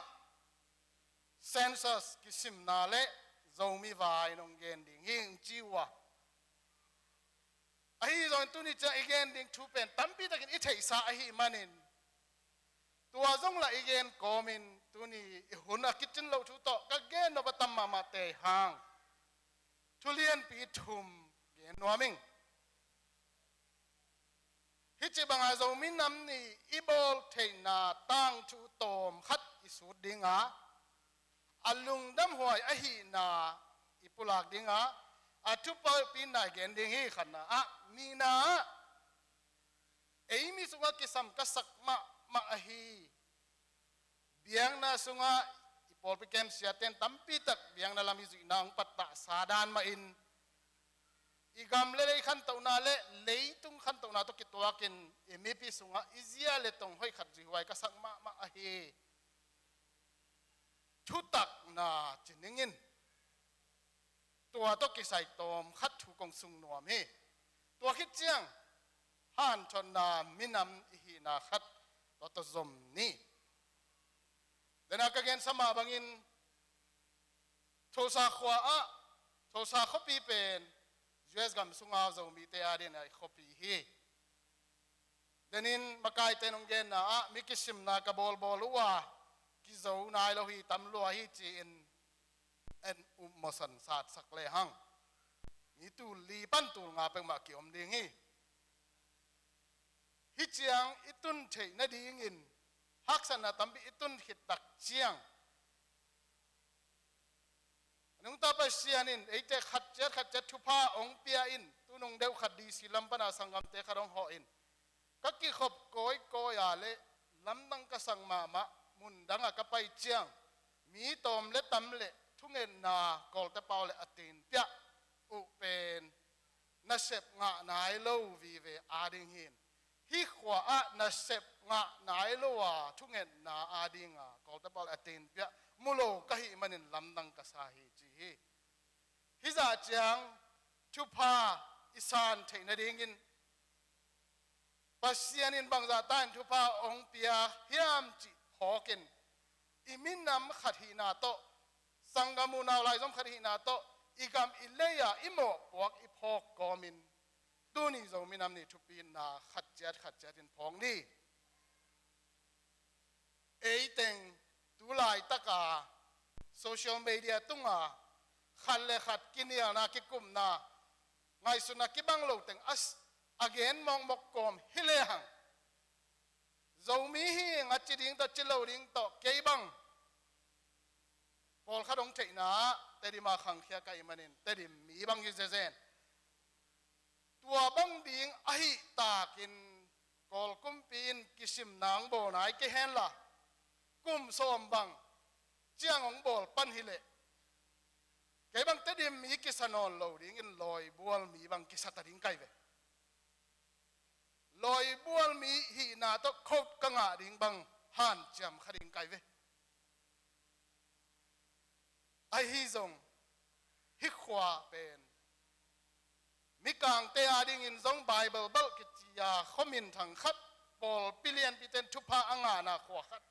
เซนซัสกิสิมนาเลเรามีวายน้องเกนดิ้งหิงจิวะไอ้ตอนตุนี่จะอีเกนดิ้งทุเป็นตั้มปีตะกินอิเทสาไอ้มันนินตัวจงละอีเกนกอมินตุนี่หุ่นอากิจินเราทุโตก็เกนนบตัมมามาเตะหางทุเรียนปีทุมเกนนัวมิงฮิจิบังอาโซมินำนี่อีบอลเทนาตั้งชูโตมขัดอิสุดดิงาอัลลุงดำหวยอหินาอิปุลากดิงาอัทุปปีนายเกนดิงฮีขันนาอะมีนาเอมิสุงะกิสัมกัสักมาอหิเบียงนาสุงะอิปอลปิเกมเสียเต็นตัมปีตักเบียงนาลามิสุนางปัตตะสาดานมาอินอีกำเลยขันตัวนาเล่เลยตุงขันตัวนาตุกิตัวกินเอมิพิสุงะอิเซียเลตงห้อยขัดจิไว้ก็สักมาอหีชุตักนาจินิงินตัวตุกิใส่ตอมขัดถูกงสุงนวมเฮตัวคิดเจียงฮันชนนามินำอิหินาขัดตัวตซมนี่เดนักเกณฑ์สมาบังอินโทสาขวาโทสาขปีเป็นUS กำสุงอาจะมีเตอาดินไอคอปีฮีเดนินมากายเตนงเกนนะมิกิสิมนากบอลลัวกิโซนายโลฮีตัมลัวฮีจีนเอ็นมสันศาสตร์สักเลหังมีตูลีปันตูงาเป็นมาเกี่ยมดิงฮีฮิจียงอิตุนเทนดีงินฮักษณะตัมบิอิตุนหิดตักเจียงนุ่งตาไปเสียนินไอเตขัดเจ็ดทุพาองเปียอินตุนงเดวขัดดีสิลัมปนาสังกมเตขรองหออินก็กิขบโกยอาเลลำดังกสังมามะมุนดังอะกไปเจียงมีตอมเลตำเลทุงเงินนากอลเตเปาเลอตินเปียอุเป็นนัเสพงะนายโลวีเวอาดิงหินฮิขวานัเสพงะนายโลวาทุงเงินนาอาดิงะกอลเตเปาเลอตินเปียมุโลกะหิมันินลำดังกษาฮีจีฮีฮิซาจังชุพาอิสานเทนดิงินปัสยานินบังซาตันชุพาองเปียฮิยามจิฮอกินอิมินนำขัดหินาโตสังกามูนาวไลซอมขัดหินาโตอีกามอิเลียอิโมปวกอิพอกกอมินดูนี่จงมินำนี่ทุปีนาขัดเจ็ดอินพองนี่เอเต็งตุลายตะกาโซเชียลมีเดียตุงาขัดเลขัดกินยานาคิกุมนาไงสุนักิบังโลเต็งอเกนมองมกกอมฮิเลหังเจ้ามีฮีงัดจิดิงตัดจิโลดิงต่อเกยบังพอลขัดองเทนาแต่ดิมาขังเขียกายมันินแต่ดิมีบังยูเซเซนตัวบังดิงอหิตากินกอลกุมปีนกิสิมนางโบนายเกเฮนละกุมสมบังเจียงของบอลปันฮิเลเกบังเตดิมมีกิสนอนโลดิงินลอยบัวมีบังกิสัตดิงไกเว ลอยบัวมีหีนาตคบกังอาดิงบังหันจำขดิงไกเวไอฮีซงฮิขวาเป็นมิกางเตอาดิงอินซงไบเบิลเบิลกิจยาขมินทังคัดปอลปิเลียนปิเตนทุพาอังานาขวาคัด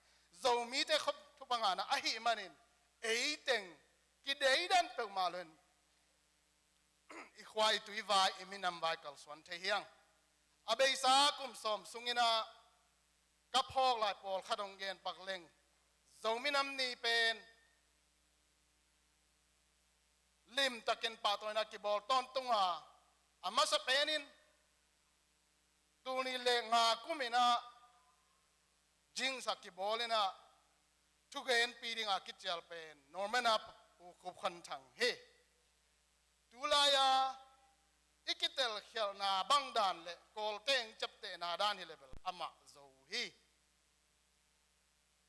โจมีเตขบทุพางานาอหิมันินเอเต็งกิเดยดันเปิลมาเลนอีควายตุยไวอิมินัมไวกัลสวนเทียงอเบยสากุมสมสุงินากับพอกลายปอลขดงเย็นปักเลงโจมินัมนีเป็นลิมตะเกนปาตัวนักกิบอลต้นตุงอามาสเปนินตูนีเลงากุมินาจิงสักกิบอลนะทุกเอ็นปีดิงอาคิดเจลเป็นนอร์แมนาปูคุบขันทังเฮตุลายาอิกิเตลเขียวนาบังดานเลโกลเตงจับเตนาดานฮิเลเบลอามาโซฮี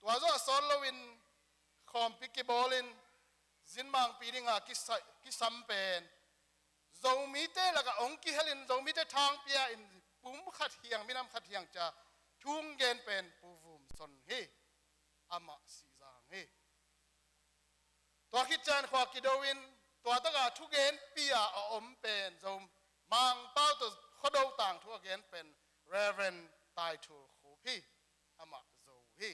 ตัวโซโซลวินคอมปิกิบอลินจินมังปีดิงาคิสัมเป็นโจมีเตละก็องกิเฮลินโจมีเตทางเปียอินปุ่มขัดเฮียงมินำขัดเฮียงจะทุ่งเกนเป็นปูฟุมสนเฮอามาสีจางเฮตัวคิดจานขวากิดวินตัวตะกาทุกเกนเปียอมเป็นโจมังเป้าตัวขดต่างทุกเกนเป็นเรเวนไตทูคูพีอามาโจฮี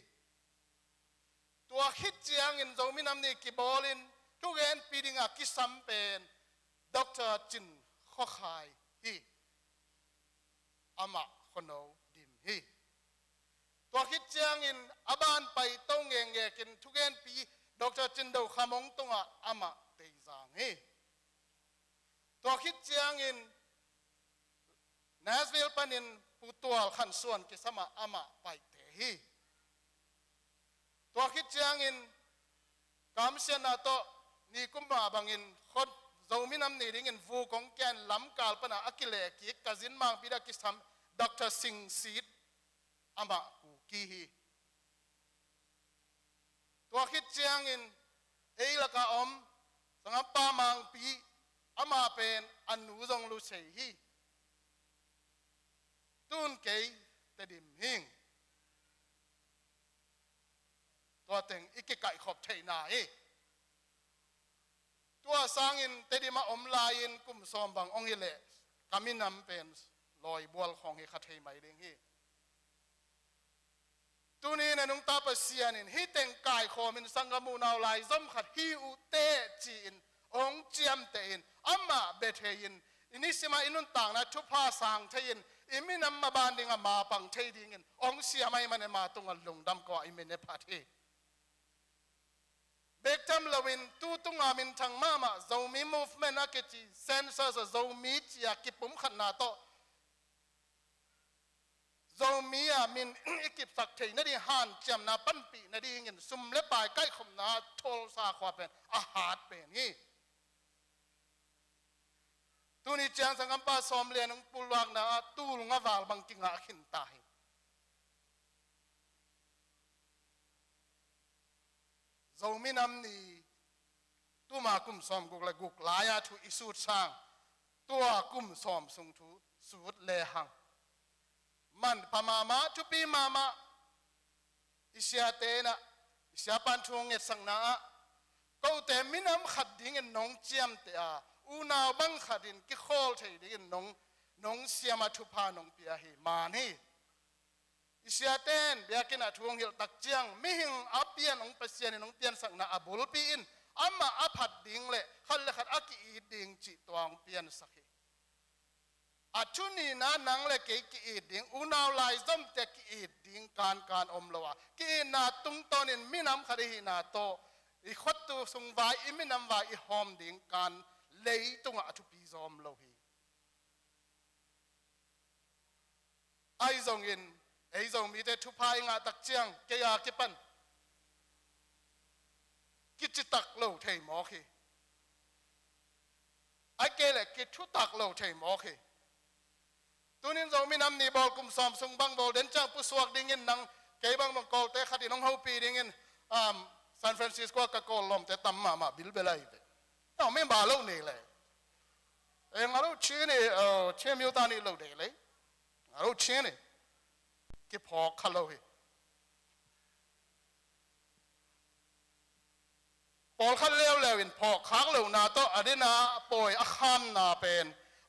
ตัวคิดเจียงอินโจมินำนี่กิบอลินทุกเอ็นปีดิงาคิสัมเป็นด็อกเตอร์จินข้อขายฮีอามาคนโนดิมฮีตัวคิดเจียงอินอบานไปต้องเงยกินทุกเอ็นปีด็อกเตอร์จินดูขมงตงอามาเตยจางฮีตัวคิดเจียงอินเนสวิลปันินผู้ตัวขันส่วนกิสมาอามาไปเตฮีตัวคิดเจียงอินกามเสียนาโตนี่กุมมาบังอินคนโจมินัมนี่ดิ้งอินฟูของแกนล้ำกาลปนาอักิเลกิกจินมังพิดากิสทำด็อกเตอร์สิงซีดอามากูกีฮีตัวคิดเจียงอินเอละกาอมสังปามังปีอามาเป็นอนุจงลุเซฮีตุนเกยเตดิมหิงตัวเต็งอีกไก่ขอบเทนาเอตัวสร้างอินเตดิมาอมลายินกุมซอมบังองอิเลกามินำเป็นลอยบัวของเฮคัดเทไม่เด้งเฮตัวนี้ในนุ่งตาเปเซียนินฮิเต็งไก่ขอมินสังกมูนาวลายซ้ำขัดฮิอุเตจีนองเจียมเตอินอัมมาเบเทยินอินิสิมาอินุนต่างนะทุพาสังเทยินอิมินัมมาบานดิงมาปังเทดิงินองเสียไม่มันมาตุงลงดำก็อิมินเนพาเทเบกทัมลวินตูตุงอามินทางมามาโจมีมูฟเมนต์นักจีเซนเซอร์โจมีจีอากิปุ่มขันนาโตโจมีอามินอิกิบสักเทนดีฮันจำนาปันปีนดีเงินซุ่มเล็บปลายใกล้ขมนาโทลซาควาเป็นอาหารเป็นนี่ตัวนี้เจียงสังกัมปาสอมเลียนงปุลวักนาตูลงาวาลบังกิงอาขินตายโจมินำนี่ตัวมากุมสอมกุกละกุกลายาทุอิสุดสร้างตัวกุมสอมสุงทุสุดเลหังมันพม่ามาทุปีมามาอิสยาเตนะอิสยาปันทุงเงสังนาก็แต่มินำขัดดิ่งน้องเจียมเตอาอูนาวบังขัดินกิโคลเทดิ่งน้องเสียมาทุพาน้องเปียเหมานี่อิสยาเตนเบียกินาทวงหิลตักเจียงมิหิงอาเปียนองเปเซียนองเปียนสังนาอบุลปีอินอามาอาผัดดิ่งเละขันเละขัดอากีดิ่งจิตวงเปียนสักอาชุนีนะนังเละกีดิ่งอูนาวลายซ้ำแต่กีดิ่งการอมละวะกีนาตุงตอนินมินำขัดหินาโตอีขวัดตัวสุงไวอิมินำไวอีหอมดิ่งการเลยตุงอาทุปีซอมโลหีไอซงอินไอ้จงมีแต่ทุพายงาตักเจียงเกียร์กิปันกิจตักโลเทมอคีไอ้เกลกิจทุตักโลเทมอคีตัวนี้จงมีน้ำนี่บอลกุมสอมสุงบังบอลเดินจ้างผู้สวกดิ่งเงินนังเกยบังบังกอลเตะขัดน้องเฮาปีดิ่งเงินซานฟรานซิสโกกับกอลลมเตะตั้มมาบิลเบลัยเตะน้องไม่บาโลนี่เลยเอ็งเราชื่อนี่เชื่อมิวตานี่โลเดเลย เราเชื่อเนี่ยกี่พอขัดเราเหพอขัดเลี้ยวแล้วอินพอขัดเราหน้าโตอดีนาปอยอัคามนาเป็น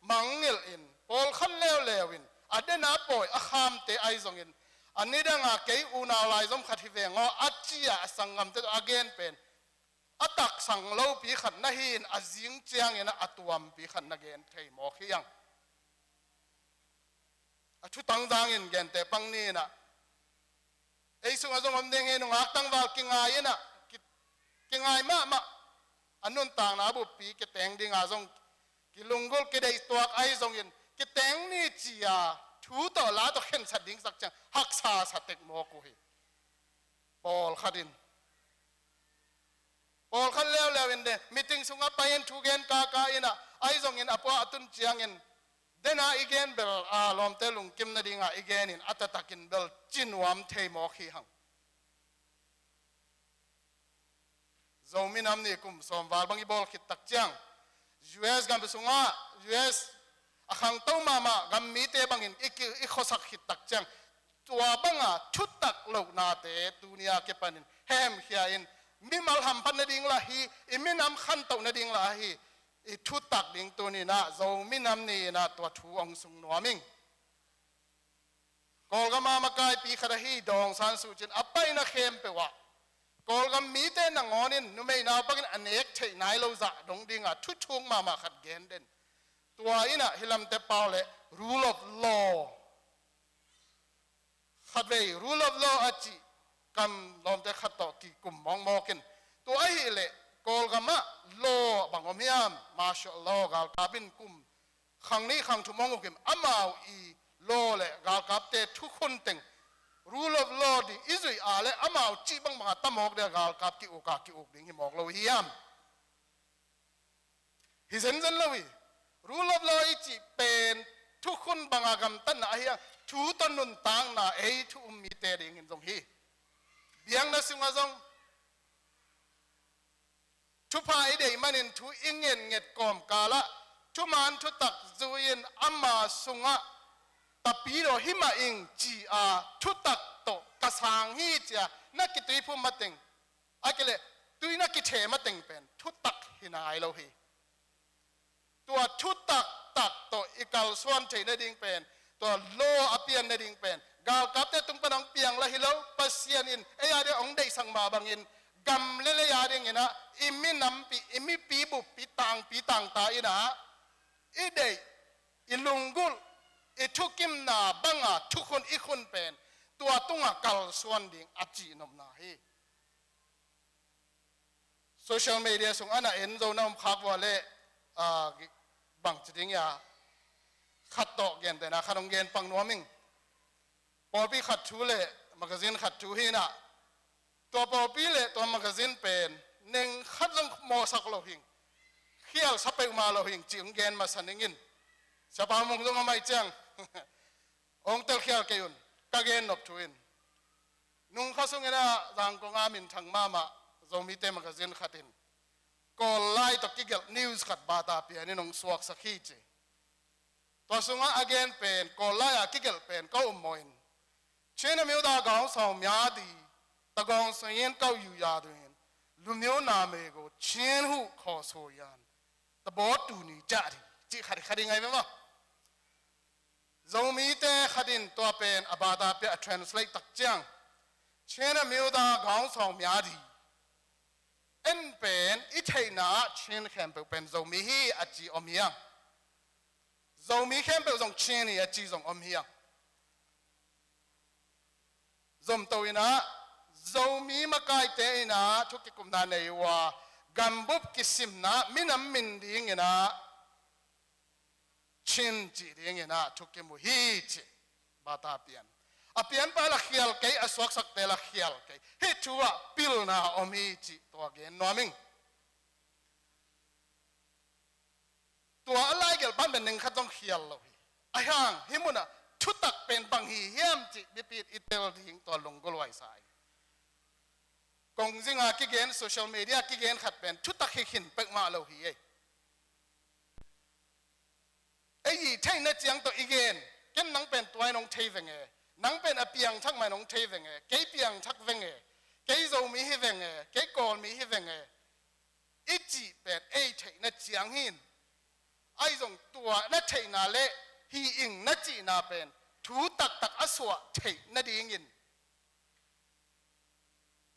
มังเงลอินพอขัดเลี้ยวแล้วอินอดีนาปอยอัคามเตไอซงอินอันนี้ดังอาเกยอุณาลายสมขัดที่เวงอัจฉียสังกัมเตอเกนเป็นอัตักสังโลปีขัดนาหินอาจิงเจียงอินอัตวมปีขัดนาเกนเทยมอขียังชุดตั้งจางอินเกนเตปังนี่นะไอ้สุงอาจงอมเดงเฮนุงอักตั้งวาลกิงไงนะกิงไงมาอันนู้นต่างนะบุปีกิแตงดิงอาจงกิลุงกุลกิได้ตัวไอ้จงอินกิแตงนี่จีอาทูต่อลาต่อเข็นสัตดิ้งสักจังฮักษาสัตเต็กโมกุฮีปอลขัดินปอลขัดแล้วอินเดมิติ้งสุงอาไปอินทูเกนกากาอินะไอ้จงอินอภัวตุนเจียงอินเดน่าอีเกนเบลลอมเตลุงกิมนาดิงาอีเกนินอัตตะกินเบลจินวามเทมอขีหังโจมินามนี่กุมสมวาลบังอีบอลขิดตักจัง US กันไปสุงา US อาขังโตมากัมมีเตบังอินอีกข้อสักขิดตักจังตัวบังชุดตักโลกนาเตดุนียาเก็บปันินเฮมเฮียอินมิมัลฮัมพันนาดิงลาฮีอิมินามขันโตนาดิงลาฮีทุตักดิ่งตัวนี้นะโจมินำนี่นะตัวทูองสุงนัวมิงกอลกามามากายปีขดาฮีดองสันสุจินอัปไปนะเข้มเปวะกอลกามีเตนังอนินนุไม่นาปักนอเนกเทนายเราจะดงดิ่งอ่ะทุชงมาขัดเกณฑ์เด่นตัวอินะฮิลัมเตเปาเล rule of law ขัดเว rule of law อจิกำลอมเตขัดต่อกี่กลุ่มมองมอกินตัวไอ้เละกอลกามะโลบังอมยามมาชอัลลอฮ์กาลกาบินกุมครั้งนี้ครั้งทุ่มงกิมอามาอีโลเละกาลกาบเตทุกคนเต็ง rule of law ดิอิสุยอาเลอามาจีบังมาตามอกเดกาลกาบกิอุกากิอุกดิ่งหิมอกโลฮิยามฮิเซนซันเลวี rule of law อีจีเป็นทุกคนบังอากรรมตันนะเฮียทูตนุนตังนะเอทุอุมมีเตดิ่งหินจงฮีเบียงนะสิงห์จงทุพายเดย์มันอินทุอิงเงินเง็ดกอมกาละทุมันทุตักจูอินอามาสุงะตะปีโรหิมาอิงจีอาทุตักโตกระสังฮีจีอานักกิตุยพูมาติงอาเกเลตุยนักกิเทมาติงเป็นทุตักหินายโลฮีตัวทุตักตักโตอีกาลส่วนเทนดิ่งเป็นตัวโลอเปียนนดิ่งเป็นกาลกับเตตุงปนังเปียงละฮิโลปัสเซียนินเอียเดองได้สังมาบังอินกำเลเลยาดิ่งนะอิมินำปีอิมิปีบุปีตังตาอินะอีเดย์อิลุงกุลอีทุกิมนาบังอาทุกคนอีคนเป็นตัวตุงกัลส่วนดิ่งอจีนมนาฮีโซเชียลมีเดียส่งอันน่ะเอ็นโซนอมขับว่าเล่บังจริงยาขัดโตเกนแต่นะขัดองเกนปังนัวมิงพอพี่ขัดชูเล่แมกกาซีนขัดชูฮีนะตัวพอพี่เล่ตัวแมกกาซีนเป็นหนึ่งขัดลงมอสักโลหิงเขี้ยวสับไปมาโลหิงจิงเกนมาสันนิงินสภาพมงคลไม่จังองเตลเขี้ยวเกยุนกะเกนนบทวินนุ่งข้าสุงเงินะร่างกงอามินทางมาโจมีเตแมกกาซีนขัดินก็ไล่ตกิเกลนิวส์ขัดบาตาเปียนี่น้องสวกสักขีเจตัวสุงอาเกนเป็นก็ไล่กิเกลเป็นก็อุโมยนเช่นมีอุดากองสองมีอาดีตะกองสังเกตก็อยู่ยาด้วยลุมโยนาเมโกเชนหูขอโซยานตะบอดตูนี่จ่าดิจิขัดยังไงไหมวะโจมีเตขัดินตัวเป็นอบาตาเปีย translate ตักจังเช่นมีอุดากองสองมีอาดีเอ็นเป็นอิเทน่าเช่นแคมเปเป็นโจมีฮีอจีอมียังโจมีแคมเปส่งเช่นนี่อจีส่งอมียังโจมตัวนะโจมีมาไกลเตยนะทุกกุมนาเนยว่ากัมบุบกิสิมนะมินำมินดิ่งนะชินจีดิ่งนะทุกกุมฮีจิบาตาเปียนอเปียนไปละเขียลเกยอสวกสักเตละเขียลเกยฮิชัวปิลนาอมีจิตัวเกนนอมิงตัวอะไรเกี่ยวกับเป็นหนึ่งขัดต้องเขียลเลยไอ้ห่างฮิมุนะชุดตักเป็นบางฮีเฮียมจิบิปิดอิเตลดิ่งตัวลงกลวยสายกงจิงอากิเกนโซเชียลมีเดียกิเกนขัดเป็นชุดตะขินเป็กมาเราฮีไอ้ยี่ใช่นะเจียงตัวอีเกน กันนังเป็นตัวน้องเทเวงเอนังเป็นอเปียงชักมาน้องเทเวงเอเกยเปียงชักเวงเอเกยโซมีเฮเวงเอเกยกอลมีเฮเวงเออีจีเป็นเอเทนัดเจียงหินไอ้ส่งตัวนัดเทนาเละฮีอิงนัดจีนาเป็นถูตักตักอสวะเทนัดดีงิน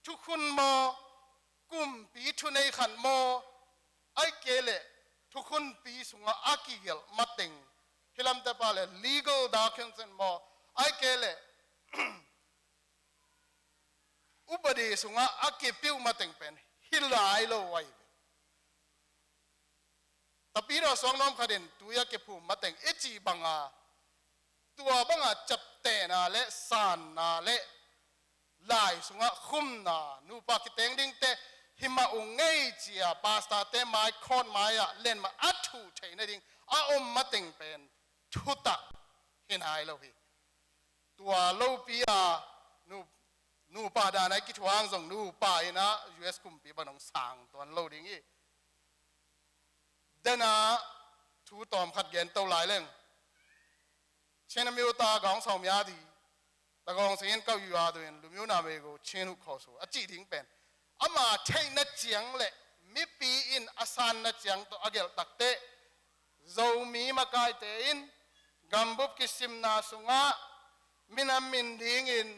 ทุกคนมอกุมปีทุนในขันมอไอ้เกลทุกคนปีสุงอากิเกลมาติงฮิลัมเตปาเล legal documents มอไอ้เกลอุปดีสุงอากิปิวมาติงเป็นฮิลายโลไว้แต่ปีเราสองน้องขดินตัวยาเก็บผูมาติงเอจีบังอาตัวบังอาจับเตนาและสานนาและลายสุงคุมนานูปากิเตงดิงเตหิมาอุงเงจียปาสตาเตไม้คอนไม้อะเล่นมาอัดถูเทนดิงอาอมมาติงเป็นทุตักเห็นหายแล้วพี่ตัวโลปีอานูปาดานายกิทวางส่งนูปาอินะ US กุมปีบันองสังตัวโลดิงอีเดน่าทูตอมขัดเย็นเต้าหลายเรื่องเช่นมิวตากองสองมีอาดีตากองเสียงเก้าอยู่อาตัวเองลูมิวนาเมโกเช่นหุกขอสูอจีทิ้งเป็นอามาเทนัดเจียงเละมิปีอินอาสานนัดเจียงตัวอเกลตักเตโจมีมาไกเตอินกัมบุบกิสิมนาสุงะมินามินดิ้งอิน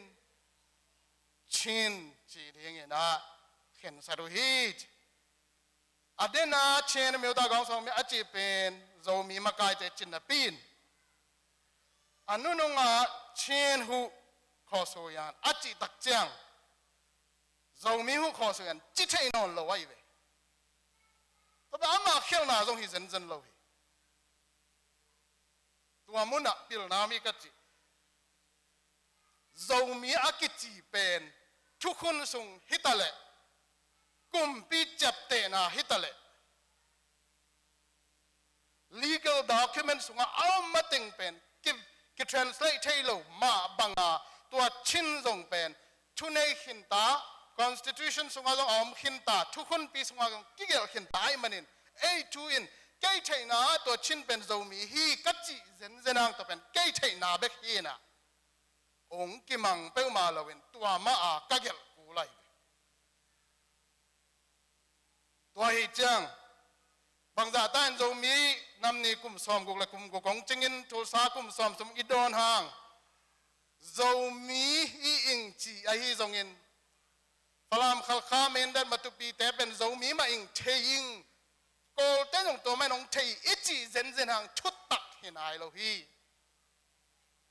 ชินจีดิ้งอินนะเข็นสารุฮิจอเดน่าเช่นมิวตากองสองมีอาจีเป็นโจมีมาไกเตจินนปีนอันนู้นงาเช่นหุขอสูยานอาจีตักเจียงโจมีหุขอสูยานจิตให้นอนโลไว้เว้แต่อามาเขียวนาจงหิเซนเซนโลหิตัวมุนักปิลนามีกัจจิโจมีอากิจีเป็นทุกคนส่งฮิตาเลกุมปีจับเตนาฮิตาเล legal documents ส่งเอามาติงเป็นกิ translate ให้เรามาบังอาตัวชินส่งเป็นทุนในหินตา constitution ส่งเอาอมหินตาทุกคนปีส่งเอากิเกลหินตาอิมันนินเอทูอินเกยไทนาตัวชินเป็นโจมีฮีกัจจิเซนเซนังตัวเป็นเกยไทนาเบกฮีนะองกิมังเปวมาลาวินตัวมาอากะเกลกูไลตัวฮีจังบางจากต้านโจมีนำนี่กุมสอมกุกละกุมกุกของจิงินทุสากุมสอมสมอิดอนหางโจมีฮีอิงจีไอฮีจงอินฟลามขัลข้าเมนดันมาตุปีแต่เป็นโจมีมาอิงเทยิงโกลเต้นของตัวแม่น้องเทยอิจีเซนเซนหางชุดตักเห็นไอโลฮี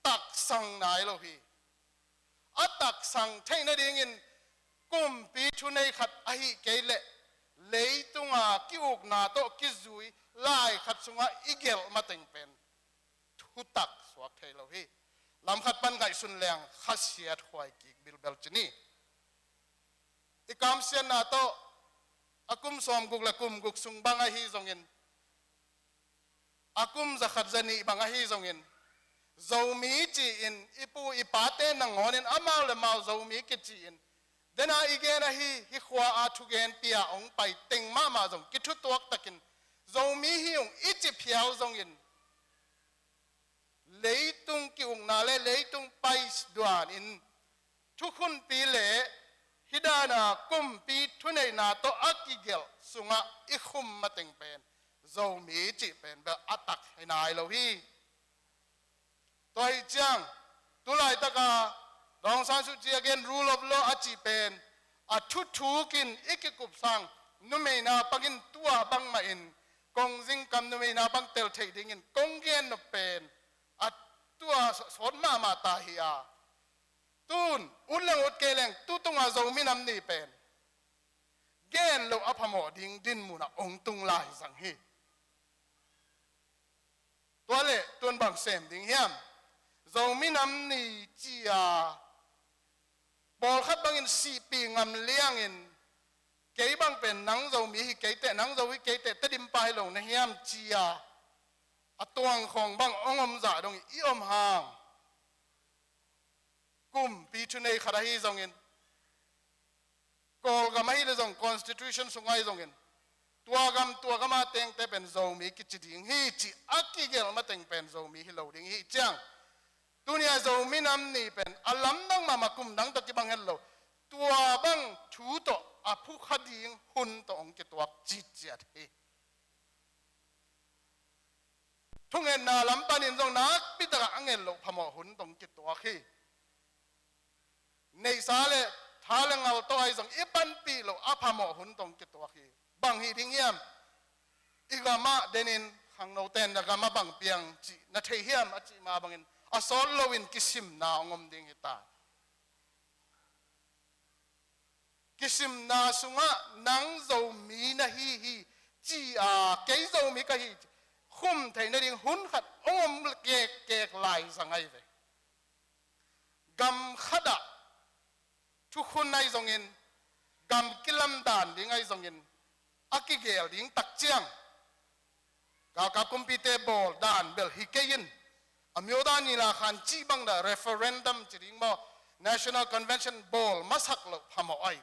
ตักสังนายโลฮีอัตักสังเทยนั่นเองกุมปีชุนในขัดไอเกลเลยตุงากิอุกนาโตกิจุยไล่ขัดสุงาอีเกลมาเต็งเป็นทุตักสวกเทยโลฮีลำขัดปันไก่สุนแรงขัดเสียถอยกิกบิลเบลจนี่อีกามเสียนาโตakum som guk la kum guk sung banga hi zongin akum zakhat zani banga hi zongin zomi chi in ipu ipate nangonin amal le mau zomi ke chi in dena igena hi khwa a thugen pia ong pai teng ma ma zong kithu tuak takin zomi hi ong ichi phiao zongin leitung ki ung na le leitung pai duan in thukhun pi le hidana kumpi thunei na to akigel sunga ikhum mateng pen zomi chi pen ba atak hinai lo hi toi chang tulai taka dong san su chi again rule of law achi pen a thu thu kin ikikup sang numei na pagin tua bang ma in kong jing kam numei na bang tel thei ding in kong gen no pen a tua son ma ma ta hi a tun ulang ut keleng tu tunga zomi nam ni pen gen lo aphamo ding din muna ong tung lai sang hi toale tuan bang sem ding hiam zomi nam ni chia bol khat bang in si pi ngam liang in kei bang pen nang zomi hi kei te nang zomi kei te tadim pai lo na hiam chia atuang khong bang ongom za dong i om hangกุมปีชุนในขณะที่ทรงเงินกอลก็ไม่ได้ทรง constitution ทรงไงทรงเงินตัวก็มาเต็งแต่เป็นโจมีกิจดิ่งฮีจีอักกิเกลมาเต็งเป็นโจมีฮิโลดิ่งฮีจัง ตัวเนี่ยโจมีน้ำนี่เป็นอลัมนังมากุมนังตะกี้บังเฮลโลตัวบังชูโตอาผู้ขัดยิงหุ่นตองเกตัวจิตเจียดเฮทุกเงินนาลำปานินตรงนักพิจารณาเงินโลพมอหุ่นตองเกตัวเฮในสาเลท้าเลงเอาตัวไอ้ส่งอีปันปีโลอาพมอหุ่นตองเกตัวเฮบางฮีทิ้งเยี่ยมอีกามาเดนินขังโนเตนดากามาบังเปียงจีนัทเฮียมอจิมาบังเงินอาสอลโลวินกิสิมนาองมดิ่งฮิตากิสิมนาสุงะนังโจมีนะฮีจีเกยโจมีกะฮีคุ้มไทยนดิ่งหุ่นขัดองมเกกลายสังไงเวกำขัดะทุกคนในทรงเงินกำกิลัมดานดิ่งไงทรงเงินอากิเกลดิ่งตักเจียงกากับคอมพิวเตอร์บอลดานเบลฮิเกยินอเมริกานี่ละขันจีบังดา referendum จริงบ่ national convention ball มาสักลบพามอ้อย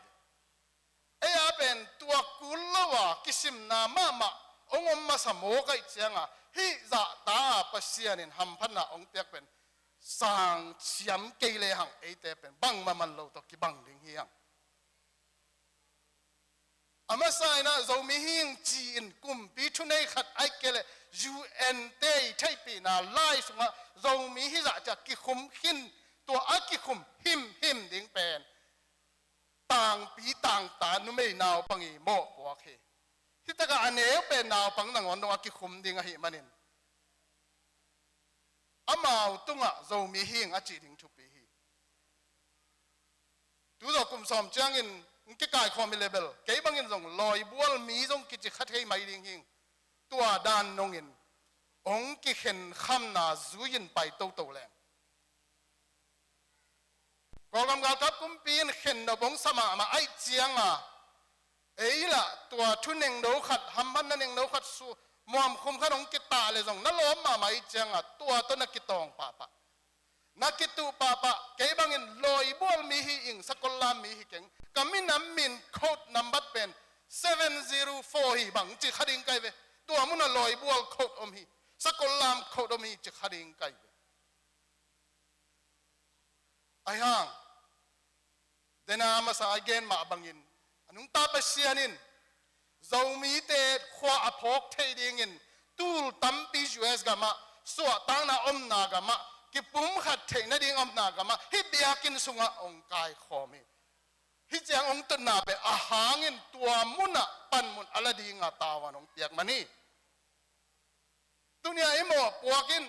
เอ้ยเป็นตัวกุลวะกิสิมนามาองค์มาสมโกไอเจียงฮิจะตาปัสยานินหัมพันนาองเตียกเป็นสังเชียมเกลเลหังเอเตเป็นบังมามันโลตกิบังลิงเฮียงอามาไซนะเรามีหิงจีนกุมปีทุนในขัดไอเกล UN เตยใช่ปีนาไล่สงะเรามีหิจะกิคุมหินตัวอากิคุมหิมดิ่งเป็นต่างปีต่างตานุไม่นาวปังอีโมปัวเคที่ตะกอันเนวเป็นนาวปังนังวันตรงอากิคุมดิ่งหิมันินอามาตุงะเรามีหิงอาจีดิ่งทุปีฮีดูเรากุมสอมจังอินกิกายคอมมิเลเบลเก็บังอินส่งลอยบัวมีส่งกิจขัดให้ไม่ดิ่งหิงตัวด้านนงอินองกิเห็นคำนาจุยินไปโตแรงก็กำกับทับกุมปีนเห็นดบงสมาไอเจียงเอ้ยล่ะตัวทุนเองโดขัดฮัมบันนั่นเองโดขัดสู้มอมคุมขนมกิตาเลยส่งนั่นล้อมมาไอเจียงตัวต้นนักกิตองปะนักกิตูปะเก็บังอินลอยบัวมีหิอิงสกุลลามีหิเก่งก็มีน้ำมินโคดนัมบัดเป็น704หิบังจิขัดิงไกเวตัวมุนลอยบัวโคดอมหิสกุลลามโคดอมหิจิขัดิงไกเวไอ้ห่างเดนามาสายเกนมาบังอินอันนุงตาเปเซียนินเจ้ามีเตะขวาพกเทดิงินตูลตัมปีจูเอสกามาสวตังนาอมนากามากิปุ่มขัดเทนดิ่งอมนากามาฮิเบียกินสุงะองกายขอมีฮิเจียงองตุนนาเปอาหางินตัวมุนปันมุนอะไรดิ่งตาวันองเปียกมันนี่ตุเนียอิโมปวกิน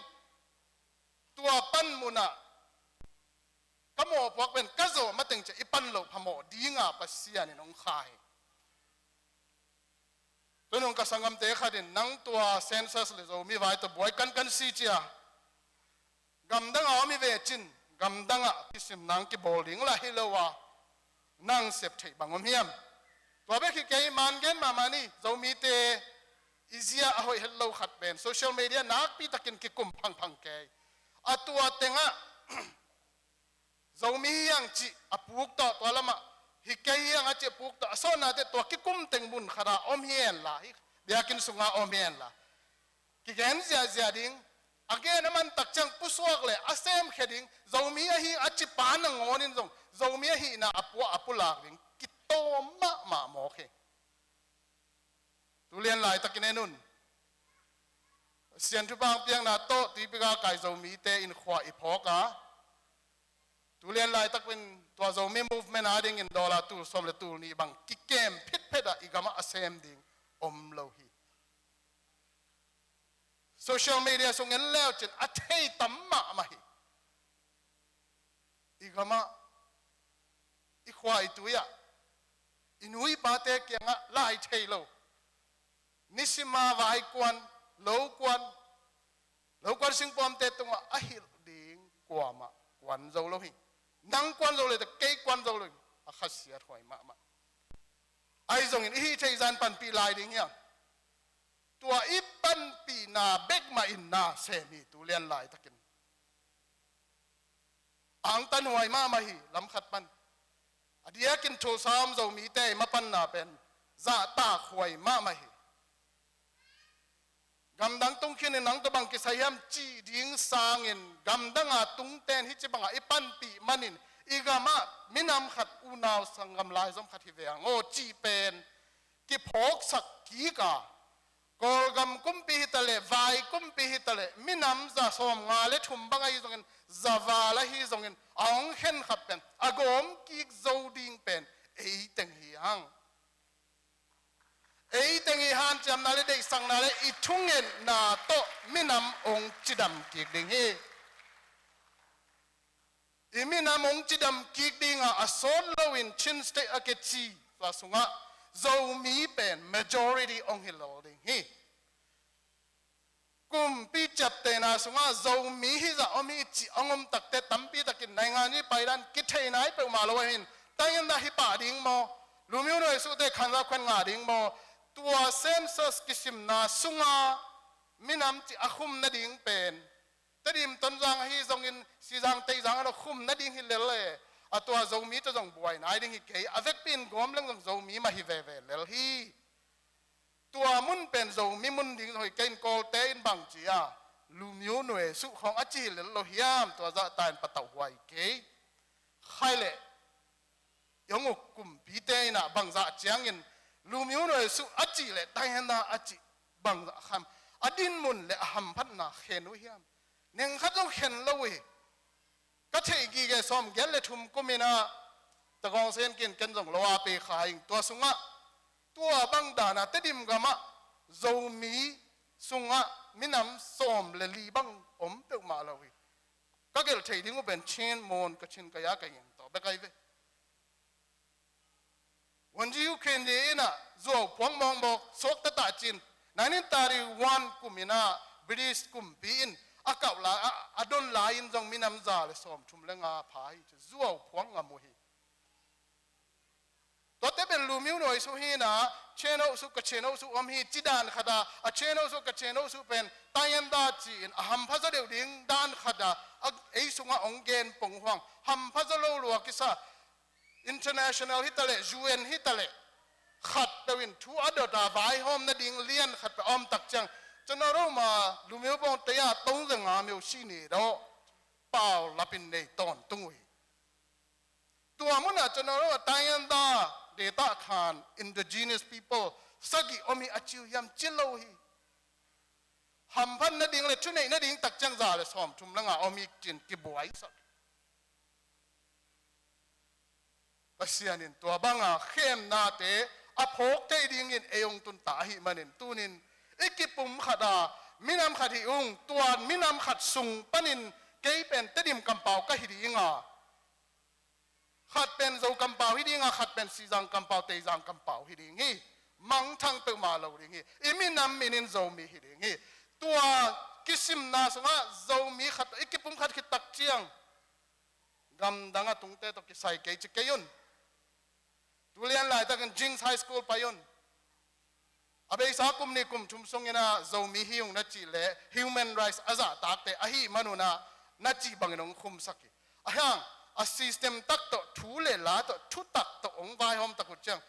ตัวปันมุนก็โมพวกเป็นก็โจมาถึงจะอีปันโลพโมดีงาปัสยานี่น้องขายตัวน้องก็สังคมเตะขัดินนั่งตัวเซนซัสเลยโจมีไว้ตัวบอยกันซีเจียกำดังเอามีเวจินกำดังกิสิมนังกิบอลิงละฮิโลวานั่งเสพเทบังอมเฮียมตัวเบกิเกยมันเกนมานี่โจมีเตอิเซียเอาเฮลโลขัดเป็นโซเชียลมีเดียนักปีตะกินกิกุมพังเกยตัวเต็งเรามีอย่างจีอปุกต่อตัวละมาฮิเกยยังอาจจะปุกต่อส่วนนั้นตัวกิคุมเต็งบุญขราอมเฮียนละเบียกินสุงาอมเฮียนละกิเกนเสียดิ่งอาเกนมันตักจังปุสวกเลยอาเซมเขดิ่งเรามีฮีอาจจะปานังงอนินส่งเรามีฮีน่ะอปุลากดิ่งกิโตมาหมอเคตุเรียนหลายตะกินนุนเสียนทุบางเปียงนาโตตีปิกาไก่เรามีเตอินขวาอิพอกาตุเรียนลายตักเป็นตัวโจมี movement อาดิ่งอินดอลลาร์ตูสมเลตูนี่บางกิเกมพิษเพดอีกามาอาเซมดิ่งอมโลหิโซเชียลมีเดียส่งเงินแล้วจนอัดให้ตั้มมาหิอีกามาอีควายตัวยะอินุยปาเตกยังอะไล่เทโลนิสิมาวายกวนโลกวนสิงปอมเตตุงอะอหิลดิ่งกว่ามากวนโจโลหินังกวนโจเลยแต่เกยกวนโจเลยอาคัสเสียถอยมาไอ้ส่งเงินอีเทจันปันปีลายดิ่งยังตัวอีปันปีนาเบกมาอินนาเซมีตุเลียนลายตะกินอังตันหวยมาหิลำขัดปันอดียกินโชซามโจมีเตมาปันนาเป็นซาตาหวยมาหิ gamdang tung khin nang to bang ki sayam chi ding sangin gamdanga tung ten hi chibanga ipan pi manin igama minam khat unaw sangam lai zom khat hi ve ngo chi pen ki phok sak ki ka kol gam kumpi hitale vai kumpi hitale minam za som nga le thum banga hi zongin zavala hi zongin ong hen khat pen agom ki zoding pen ei teng hi hang ei teng hi han cham na le dei sang na le I thungen na to minam ong chidam ki ding hi I minam ong chidam ki ding a son lo in chin state akechi wa sunga zo mi pen majority ong hi lo ding hi kum pi chap te na sunga zo mi hi za omi chi ongom tak te tampi takin nai nga ni pairan ki thei nai pe ma lo hin tayan da hi pa ding mo lumyu no su te khan ra khwan nga ding mo tua census kisim na sunga minam chi akhum na ding pen tadim ton jang hi zongin si jang te jang no khum na ding hi le le atua zo mi to jong buai nai ding hi ke avek pin gom lang jong zo mi ma hi ve ve lel hi tua mun pen zo mi mun ding hoi ken kol te in bang chi a lumyu no e su khong a chi le lo hiam tua za tan patau huai ke khai le yong kum pi te na bang za chiang in lumyu no su achi le dai na achi bang kham adin mun le ham phat na khenu hiam neng kha jong khen lo we ka thei gi ge som gel le thum kumina ta gong sen kin ken jong lo a pe khai to sunga tua bang da na tedim gama zo mi sunga minam som le li bang om pe ma lo we ka gel thei ding ben chen mon ka chin ka ya ka yin to be kai veวันที่ยูเครนเนี่ยนะโจพวงมองบอกสกตะตาจินนั่นตาริวันกุมินาบริสกุมปีนอากาศลาอดอนลายจงมีน้ำจ่าเลยสมชุมเลงอาพายจะโจพวงงามุฮีตัวเต้เป็นลูมิวหน่อยสุฮีนะเชนเอาสุกเชนเอาสุอมฮีจิดานขดาเชนเอาสุกเชนเอาสุเป็นตายันดาจีนหัมพัซเดียวดิ้งดานขดาไอสุงองเกนปงหวังหัมพัซโลลัวกิซาinternational hitale UN hitale khat tawin thu adota vai hom na ding lian khat pa om tak chang chanaro ma lumeu bon te ya 35 meu si ni do pau lapin nei ton tungui tua muna chanaro tayan da data khan indigenous people sagi omi achiu yam chilo hi ham phan na ding le chu nei na ding tak chang za le som thum langa omi chin ki buai sa pasianin tua banga khem na te aphok te ding in eyong tun ta hi manin tunin ikipum khada minam khadi ung tuan minam khat sung panin kei pen tedim kampau ka hidinga khat pen zo kampau hidinga khat pen sizang kampau te jang kampau hidingi mang thang pe ma lo ringi iminam minin zo mi hidingi tua kisim na sanga zo mi khat ikipum khat ki tak chiang gam danga tungte to ki sai ke chikeyun tulian lai takan Jings High School payon abe sa kum ni kum chum song ina zo mi hiung na chi le human rights aza takte ahi manuna na chi banginong khum saki ahang a system tak to thule la to thu tak to ong vai hom takut chang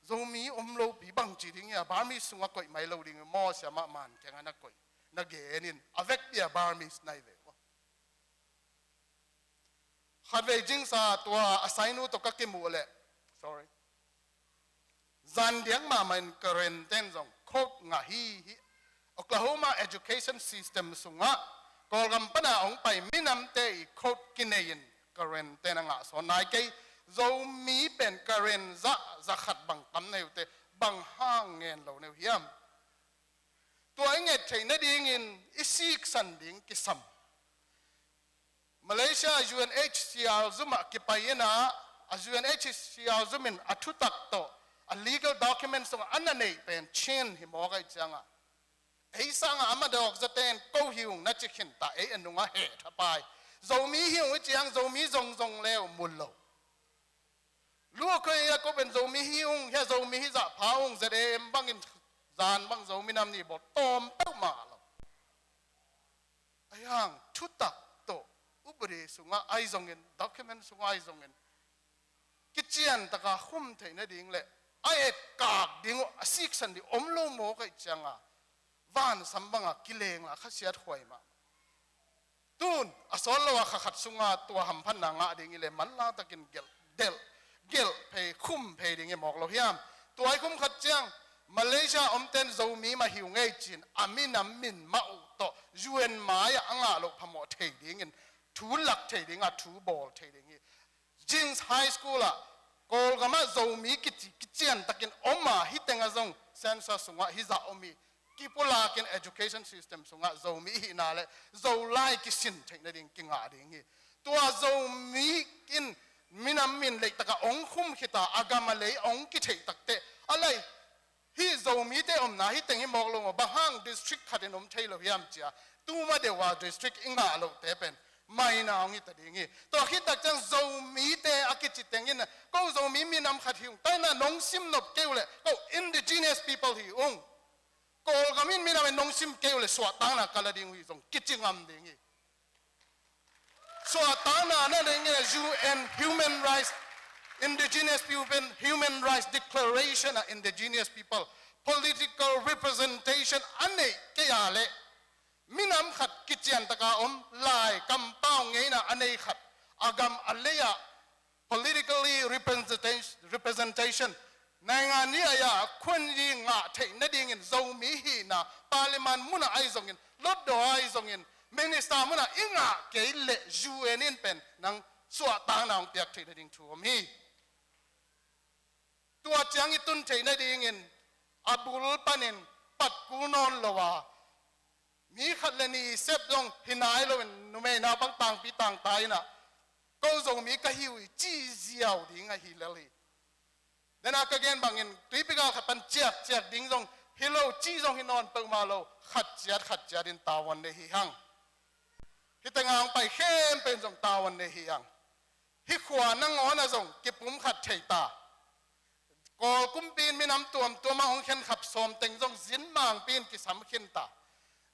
zo mi lo bi bang chi ding ya bar mi sunga koi mai lo ding mo sia ma man kenga na koi na genin avek dia bar mi snai ve khatve jing sa tua asainu to kakimu le sorry zan diang ma man karen ten jong khok nga hi Oklahoma education system sunga kolgam pana ong pai minam te khot kinein karen ten nga so nai ke zo mi pen karen za khat bang tam neu te bang hang ngen lo neu hiam tua nge theina ding in isik san ding kisam Malaysia UNHCR zuma kipayena UNHCR zumin atutak to a legal document so anane pen chen himoga changa ei sanga amadok zaten ko hiung na chikhin ta ei anunga he thapai zomi hiung chiang zomi zong zong leo mullo lu ko ya ko ben zomi hiung he zomi hi za phaung zade bangin zan bang zomi nam ni bo tom pau ma lo ayang chutak to ubri sunga ai zongin document sunga ai zongin kichian taka khum theina ding le ai kak ding asik san di omlo mo kai changa van sambanga kileng la khasiat khoi ma tun asol lo kha khat sunga tua ham phan na nga ding ile man la takin gel phe khum phe ding e mok lo hiam tuai khum khat chang Malaysia omten zomi ma hiu ngei chin aminam min ma u to UN maya anga lo phamo thei ding in thu lak thei ding a thu ball thei ding Jings High School la kol gama zomi kichian takin oma hitenga zong sensa sunga hiza omi kipula kin education system sunga zomi hina le zolai kisin theina ding kinga ding tua zomi kin minam min le taka ong khum khita agama le ong ki thei takte alai hi zomi te omna hi tengi moklong bahang district khaten thailo hiam chia tuma dewa district inga lo te pen mai na ngi ta dingi to khi tak chang zomi te akichi tengin ko zomi minam khat hiung ta na nong sim nop keule ko indigenous people hi ong kol gamin minam nong sim keule swa tang na kala ding wi zong kichingam dingi swa tang na na ding UN human rights Indigenous people Human Rights Declaration of Indigenous People Political Representation ane kayale minam khat kichian taka lai kampao ngeina ane khat agam aleya politically representation nanga ni aya khunji nga thei na ding in zomi hi na parliament muna ai zongin lot do ai zongin minister muna inga keile UN in pen nang swa tang nang piak thei na ding thu mi tua chang itun thei na ding in abul panin pat kunon lowa mi khatlani sep dong hinai lo nume na bang tang pi tang tai na ko zong mi ka hiwi chi ziaw ding a hilali then again bangin typical khapan chiak ding dong hilo chi dong hinon pang ma lo khat chiat in tawan ne hi hang hitangang pai khem pen dong tawan ne hi hang hi khwa nang on a dong ki pum khat thei ta ko kumpin minam tuam ma ong khen khap som teng dong zin mang pin ki sam khin ta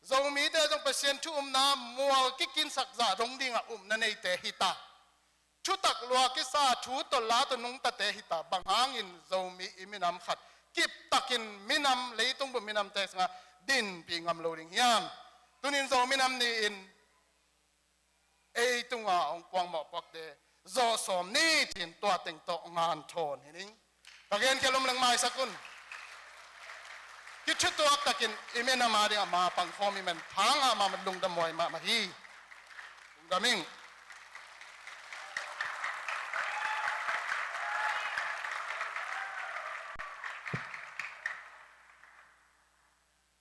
zong mi te dong pasien thu na mual ki kin sak za dong ding a na nei te hita thu tak lua ki sa thu to la to nung ta te hita bangang in zong mi iminam khat kip takin minam leitung bu minam te nga din pi ngam lo ding hiam tunin zong minam ni in ei tunga ong kwang mo pak de zo som ni tin to teng to ngan thon hining again kelom lang mai sakun kichu to takin imena ma ding ma pang khomi men thang ma lung da moi ma hi daming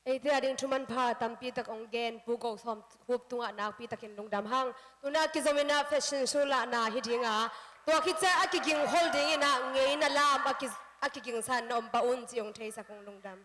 Ite ading chuman pha tampi tak onggen pugo som hup tunga nak pi takin lungdam hang tuna kizomena fashion show la na hidinga to kitsa akiging holding ina ngei na lam akiging san nom baun jiong thei sakong lungdam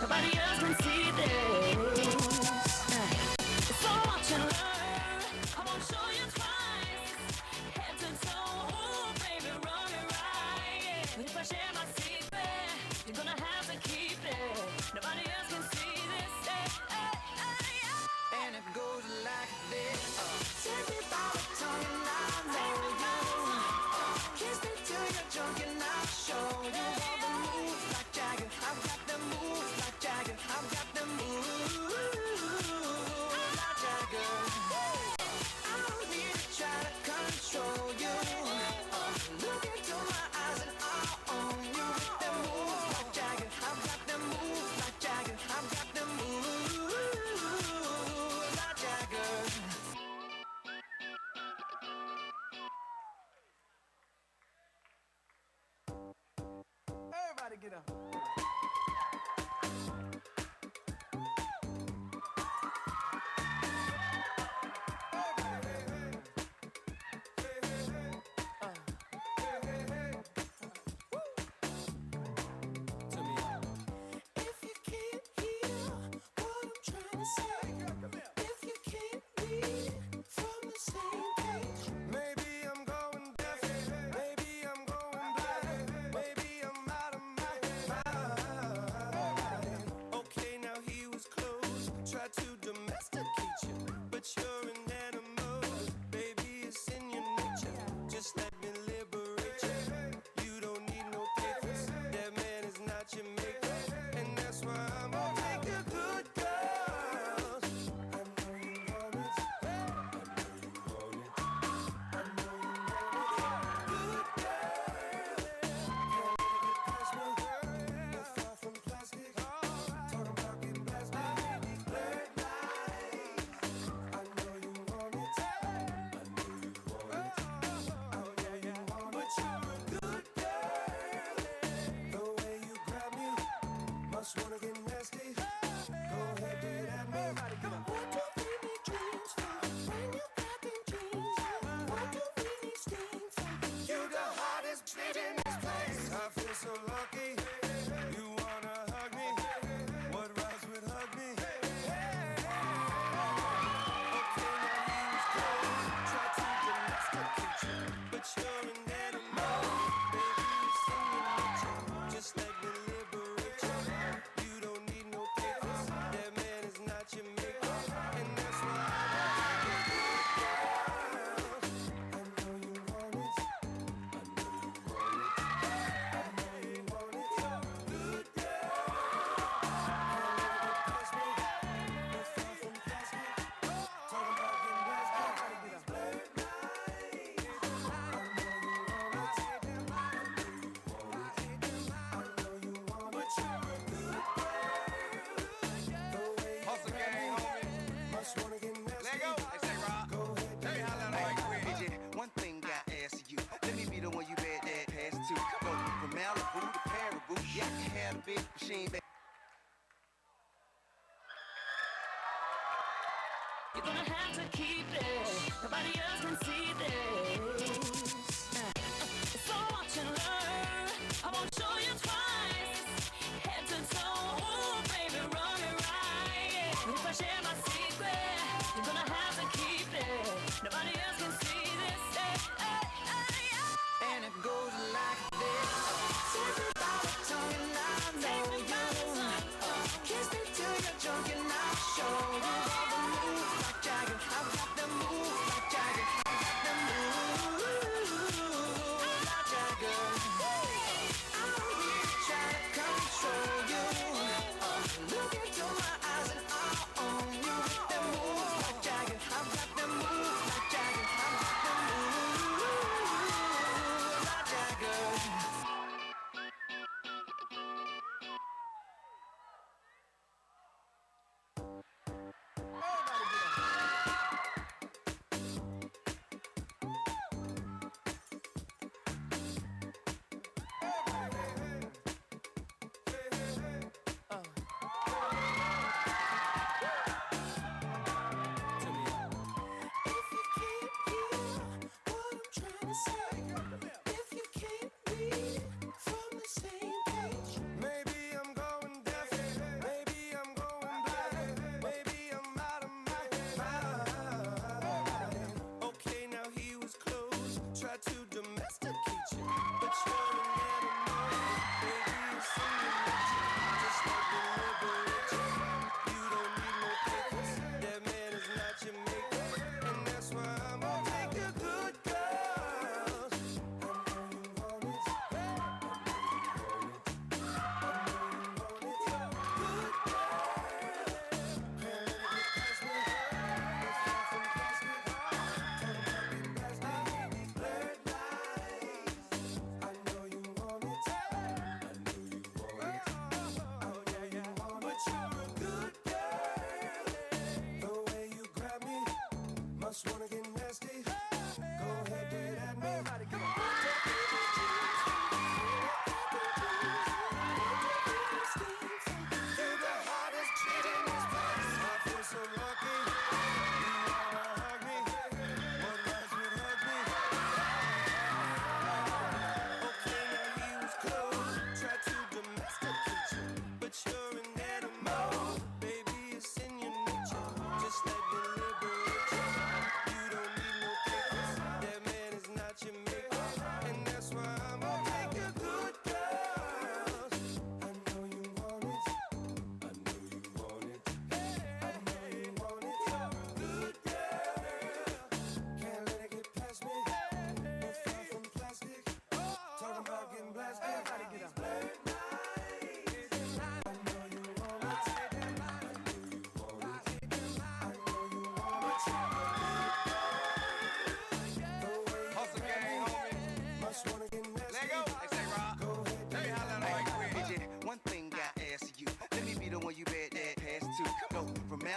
Nobody else can see this. So watch and learn. I won't show you twice. Head to toe, ooh, baby, run it right. But if I share my secret, you're gonna have to keep it. Nobody else can see this. And it goes like this. Take me by the tongue and I'll know you. Kiss me till you're drunk and I'll show you. All the moves like Jagger, I've got the moves like Jagger. I've got the moves like Jagger. I don't need to try to control you. Look into my eyes and I'll own you. With the moves like Jagger, I've got the moves like Jagger. I've got the moves like Jagger. Everybody get up. If you can't hear what I'm trying to say, if you can't read from the same page, maybe I'm going deaf, maybe I'm going blind, maybe I'm out of my mind. Okay, now he was close, tried to domesticate you, but you're an animal, baby, it's in your nature. Just let me liberate you. You don't need no papers. That man is not your maker, and that's why I'm gonna take the good girls. I know you want it. I know you want it. I know you want it. Good girl. Can't let it pass me. We're far from plastic. Talking about getting blasted. Blurred lines. I know you want it. I know you want it. Oh yeah, you want it. But you're a good girl. The way you grab me, must wanna get nasty. Go ahead, do it at me. What do we need dreams for? When you got them dreams, what do we need steam for? You the hottest bitch in this place. I feel so lucky. You wanna hug me? What rhymes with hug me? Okay, now he was close. Tried to domesticate you, but you're an animal. Baby, it's in your nature. Just let me liberate you. You don't need no papers. That man is not your maker, and that's why I take the good girls. I know you want it. I know you want it. I know you want it. Good girl. Can't let it pass me. We're far from plastic. Talking about getting blasted. Blurred lines. I know you want it. I know you want it. I know you want it. But you're a good girl. The way you Hustle grab gang, me, homie. must wanna get nasty. Lego. They say, Rob. Go ahead, do Hey, it holla at at me. Mike Quinn. DJ, one thing I ask you. Let me be the one you bet that pass to. Go from Malibu to Paribu. Yeah, I can have a big machine, baby. You're gonna have to keep it. Nobody else can see this. So watch and learn. I won't show you twice. Head to toe, ooh, baby, run it right. But if I share my secret, you're gonna have to keep it. Nobody else can see this. And it goes like this. Take me by the tongue and I'll know you. Kiss me till you're drunk and I'll show you. All the moves like Jagger. I've got the moves like Jagger. I've got the moves like Jagger. I don't need to try to control you. Look into my eyes and I'll own you. With the moves like Jagger. I've got the moves like Jagger.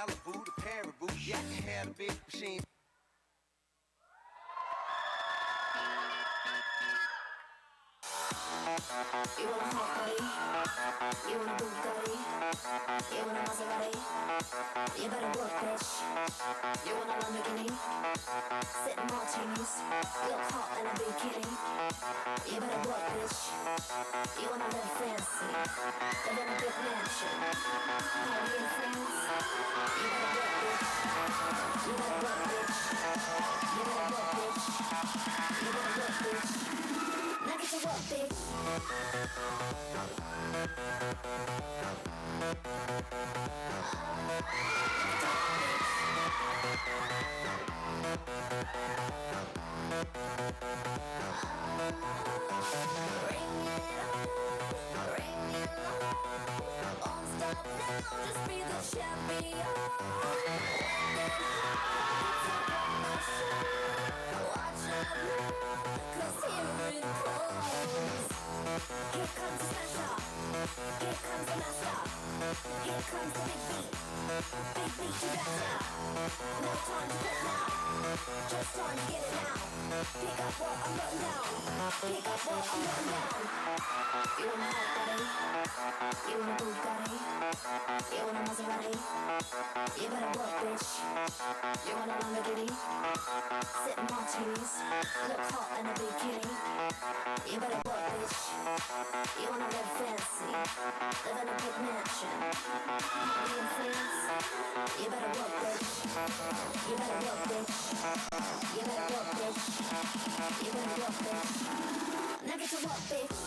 Malibu to Paribu. Yeah, I can have a big machine. You want a hot body? You want a Bugatti? You want a Maserati? You better work, bitch. You want a Lamborghini? Sitting martinis, look hot in a bikini. You better work, bitch. You wanna live fancy, live in a big mansion, party in France. You better work, bitch. You better work, bitch. You better work, bitch. You better work, bitch. Now get to work, bitch. Just be the champion. Watch out now, 'cause here it comes. Here comes the smasher. Here comes the master. Here comes the big beat. Big beat you better. No time to quit now. Just time to get it now. Pick up what I'm putting down. Pick up what I'm putting down. You want a hot body? You want a Bugatti? You want a Maserati? You better work, bitch. You want a Lamborghini? Sitting martinis, look hot in a bikini. You better work, bitch. You wanna live fancy, live in a big mansion, party in France. You better work, bitch. You better work, bitch. You better work, bitch. You better work, bitch. Now get to work, bitch.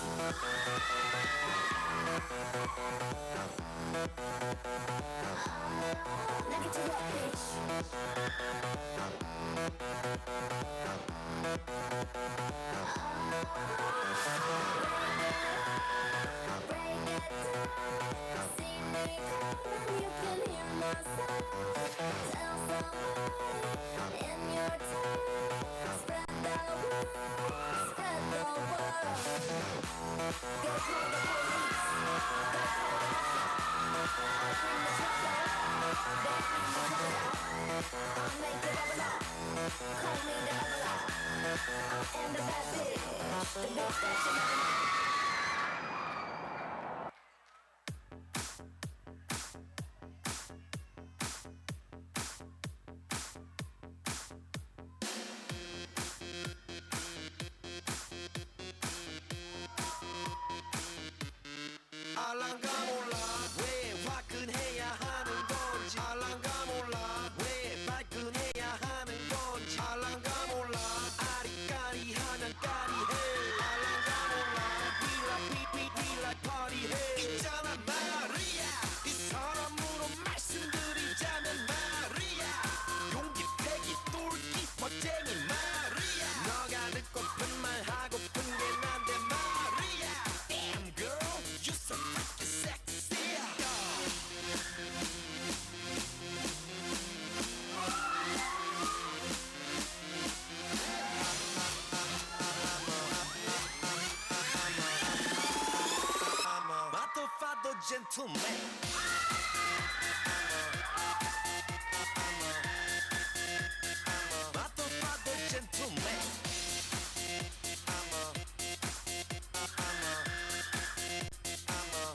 Now get to work, bitch. Break it down. See me coming, you can hear my sound. Tell somebody in your town. Spread the word, spread the word. Go call the police, go call the mafia. I'll bring the trouble, they bring the trouble. I'll make it bubble up, call me the bubble up. I am the bad bitch, the bitch that you never know. 알랑가 몰라 왜 화끈해야 하는 건지 알랑가 몰라 왜 발끈해야 하는 건지 알랑가 몰라 아리까리하면 까리해 알랑가 몰라 we like party 해 있잖아 마리아 이 사람으로 말씀드리자면 마리아 용기 패기 똘끼 멋쟁이 마리아 너가 듣고픈 말 하고픈 게 난데 마리아 Damn girl you so freaking sexy Matto gentleman Matto gentleman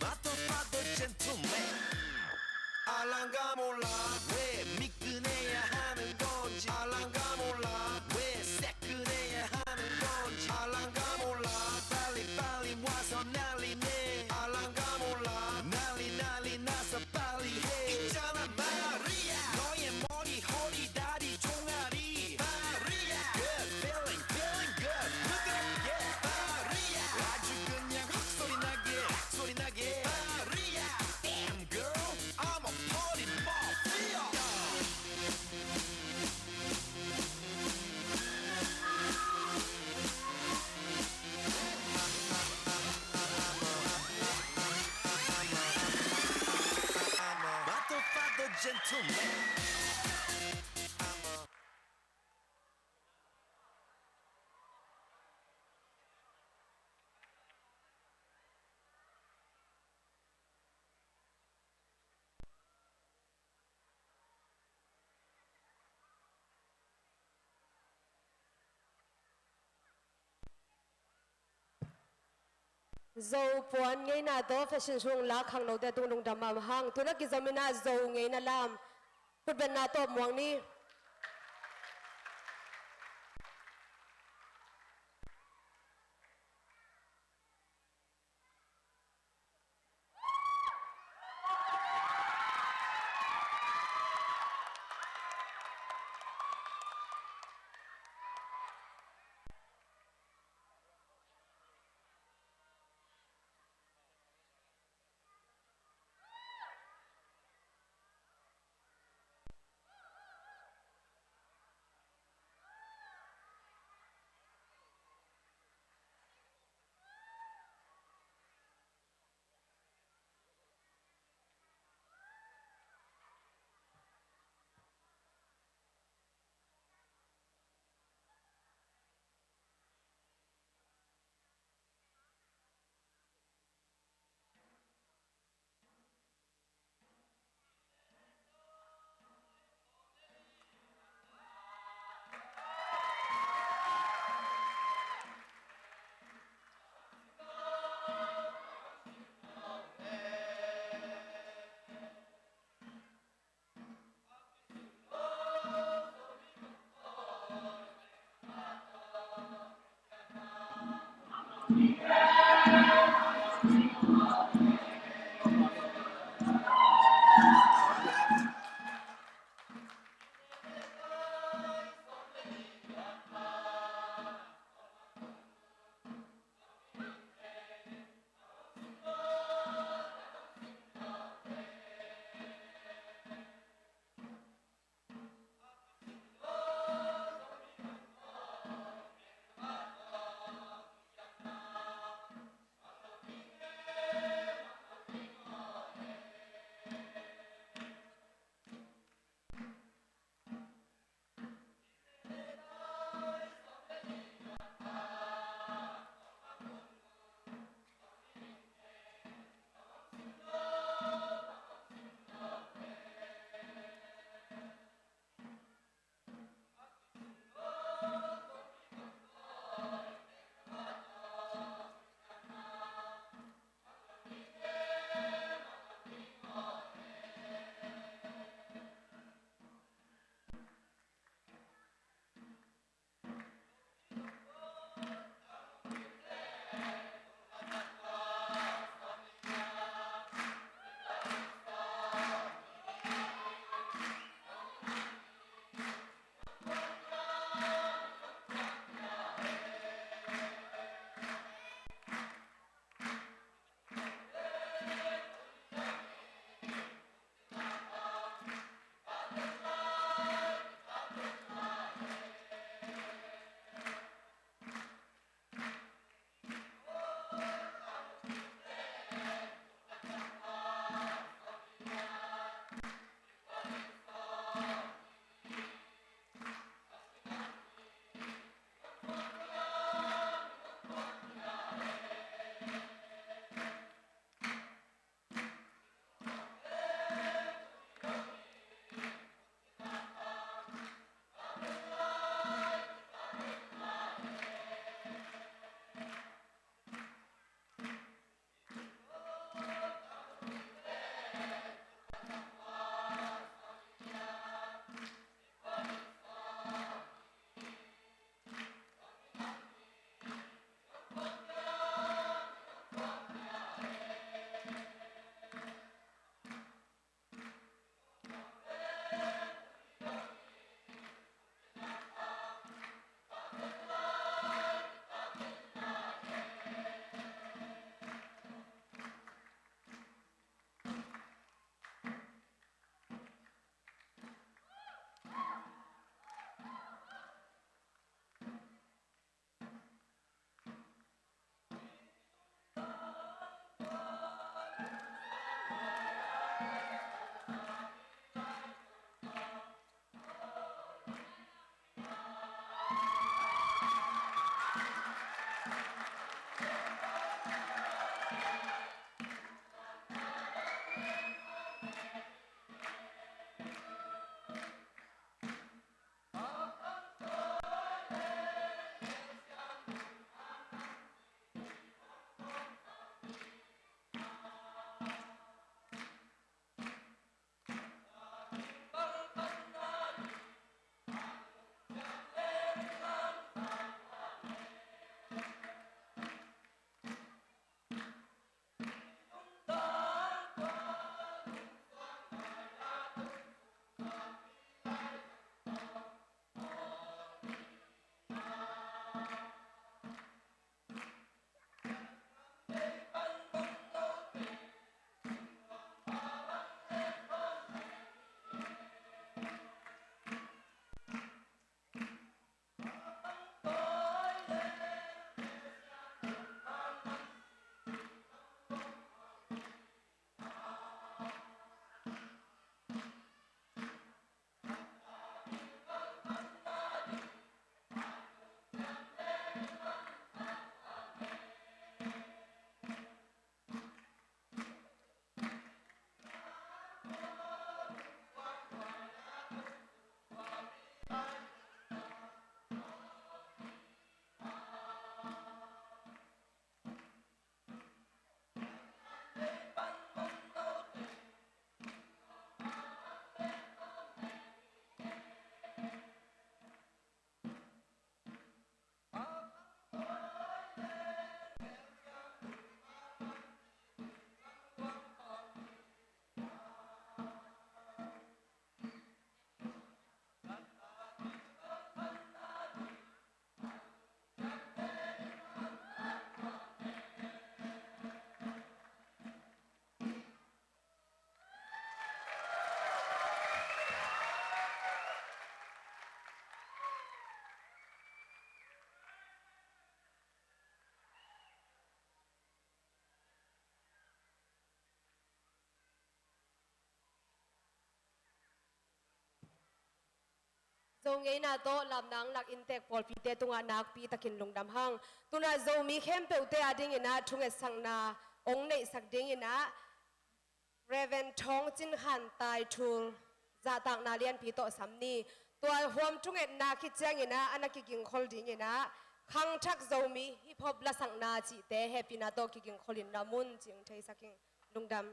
Matto gentleman 알랑가 몰라 왜 미끈해야 하는 건지 알랑가 몰라 왜 새끈해야 하는 건지 알랑가 몰라 빨리 와서 난리네 알랑가 몰라 난리 나서 빨리 해 있잖아 마리아 너의 머리 허리 다리 종아리 마리아 Good feeling good 부드럽게 마리아 아주 그냥 헉소리 나게 마리아 Damn girl I'm a party mafia Matto gentleman dầu puan ngay na to fashion sung la khang no te tung tung damam hang tuna ki zamina dầu ngay na lam put ben na to muang ni zo ngei na to lam nang lak intek pol pi te tunga nak pi takin lungdam hang tuna zo mi khem pe te ading ina thunge sangna ong nei sak ding ina Reven Thong Chin Han Tai Thul za tak na lian pi to samni tua huam thunge na ki chang ina anaki king holding ina khang thak zo mi hip hop la sang na chi te happy na to ki king kholin namun ching thei saking lungdam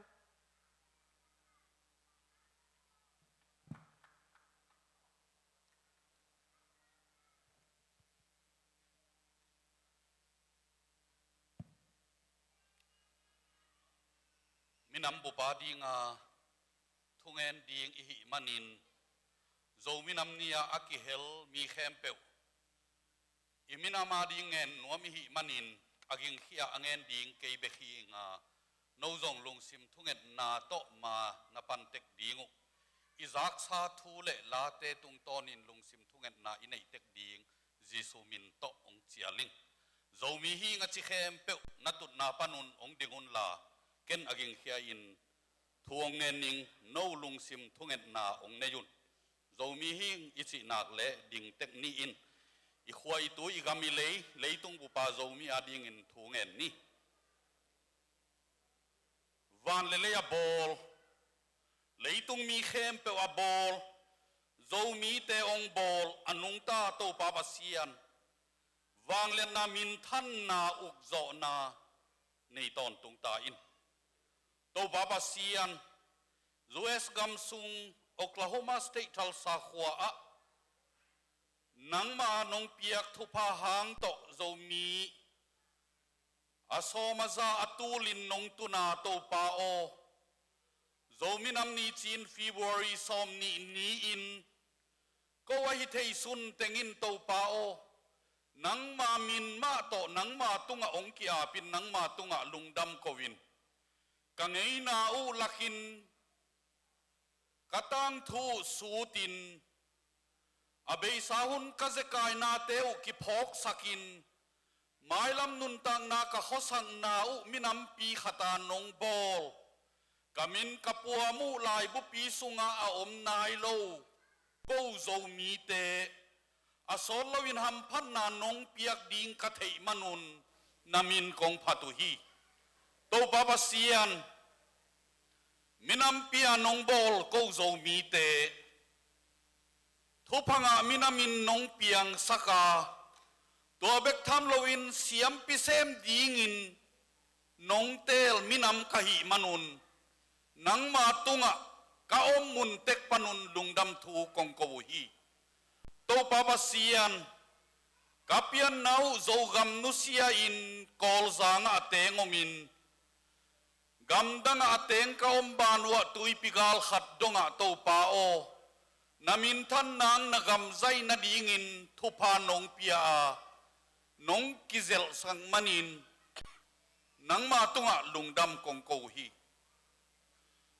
minam bupa dinga thungen ding ihi manin zo minam nia akihel mi khempeu iminama dingen nuami hi manin aging khia angen ding kei bekhi nga no zong lungsim thunget na to ma napantek dingu izak sa thule late tung tonin lungsim thunget na inei tek ding jisu min to ong chialing zo mi hi nga chi khempeu natut na panun ong dingun la ken aging khia in thuong nen ning no lungsim thunget na ong neyun zo mi hing ichi nak le ding tek ni in i khwai tu i gami leitung bu pa zo mi ading in thungen ni van le ya bol leitung mi khem pe wa bol zo mi te ong bol anung ta to pa pasian wang le na min than na uk zo na nei ton tung ta in to baba sian US gam sung Oklahoma State thal sa khwa a nang ma nong piak thupa hang to zo mi asoma za atulin nong tuna to pa o zo mi nam ni chin February som ni in ko wa hi thei sun tengin to pa o nang ma min ma to nang ma tunga ong kia pin nang ma tunga lungdam kowin kangei na u lakin katang thu sutin abei sahun kazekai na teu ki phok sakin mailam nun tang na ka hosang na u minam pi khata nong bol kamin kapua mu lai bu pi sunga a om nai lo ko zo mi te asol lowin ham phan na nong piak ding ka thei manun namin kong phatu hi to baba sian minam pia nong bol ko zo mi te thupanga minamin nong piang saka to bek tham loin siam pi sem dingin nong tel minam kahi manun nang ma tunga ka om mun tek panun lungdam thu kong ko hi to baba sian kapian nau zo gam nusia in kol zanga tengomin gamdanga ateng ka ombanwa tui pigal khat donga to pa o namin than nang nagam zai na dingin thupa nong pia nong kizel sang manin nang ma tunga lungdam kong ko hi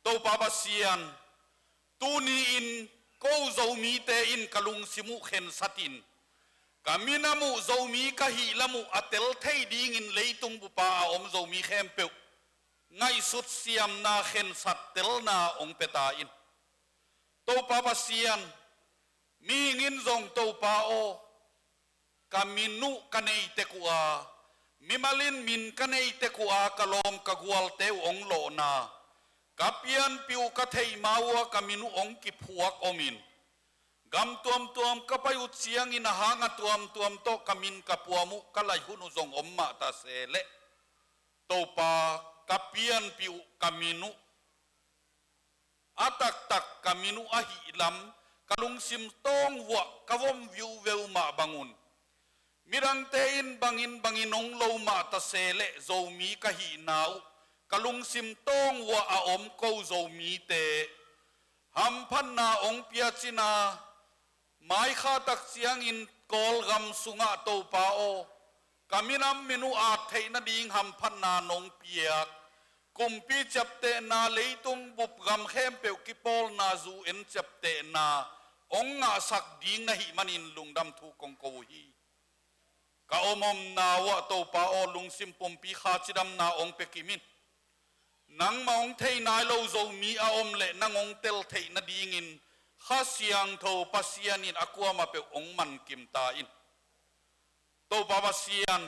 to pa basian tuni in ko zo mi te in kalung simu khen satin kaminamu zo mi ka hi lamu atel thei dingin leitung bu pa om zo mi khem pe ngay sut siam na khen sat tel na ong peta in to pa pasian mi ngin zong to pa o kaminu kanei te kuwa mimalin min kanei te kuwa kalom kagwal te ong lo na kapian piu ka thei mawa kaminu ong ki phuak omin gam tuam kapayu chiang in hanga tuam to kamin kapuamu kalai hunu zong omma ta sele to pa kapian piu kaminu atak tak kaminu ahi lam kalung sim tong wa kavom view veu ma bangun mirang tein bangin ong lo ma ta sele zo mi kahi nau kalung sim tong wa a om ko zo mi te ham phan na ong pia china mai kha tak chiang in kol gam sunga to pa o kaminam minu a theina ding ham phan na nong piak kumpi chapte na leitung bup gam khem pe ki pol na zu en chapte na ong nga sak ding na hi manin lungdam thu kong ko hi ka omom na wa to pa o lung sim pum pi kha chidam na ong pe kimin nang maong thei nai lo zo mi a om le nang ong tel thei na ding in ข้าเสียงโทปัสยานินอากวมาเปองมันกิมตาอินโตปาปัสยาน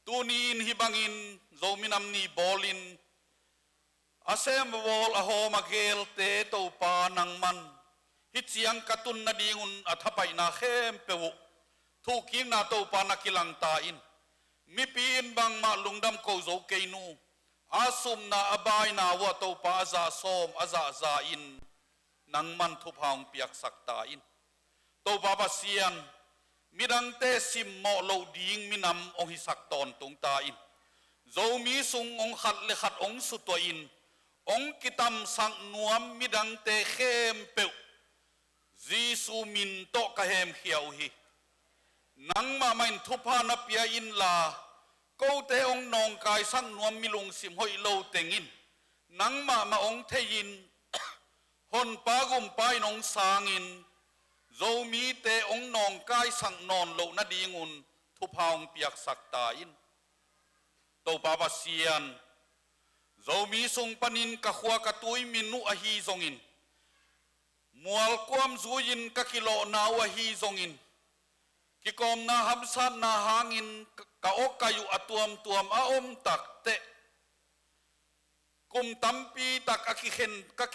ตูนีอินฮิบังอินโจมินัมนีบอลินอาเซมบอลอโฮมาเกลเตโตปานังมันฮิตเสียงกตุนนาดีงุนอัฐไปนาเข้มเปวทุกินนาโตปานักิลังตาอินมีปีนบางมาลุงดำโกโจเกนูอาสุมนาอบายนาวะโตปาอาซาโซมอาซาซาอินนังมันทุพางเปียกสักตาอินโตปาปัสยานมิดังเตสิมโมโลดิงมินำองหิสักตอนตรงตาอินโจมีสุงองขัดเลขัดองสุตัวอินองกิตำสังนวมมิดังเตเข้มเปวจีสูมินโตกะเฮมเขียวฮีนังมาไม่ทุพานาเปียอินลากูเตองนองกายสังนวมมิลุงสิมหอยโลเตงินนังมาองเทยินฮอนปากุมไปนองสางินโจมีเตองนองกายสังนอนโลนาดีงุนทุพาองเปียกสักตาอินโตปาปาเซียนโจมีทรงปนินกะขวากะตุยมินุอหีทรงอินมัวลความจูยินกะกิโลนาวะฮีทรงอินกิกอมนาฮัมซันนาหางินกะอกกะยุอตวมอาอมตักเตกุมตัมปีตักกะกิ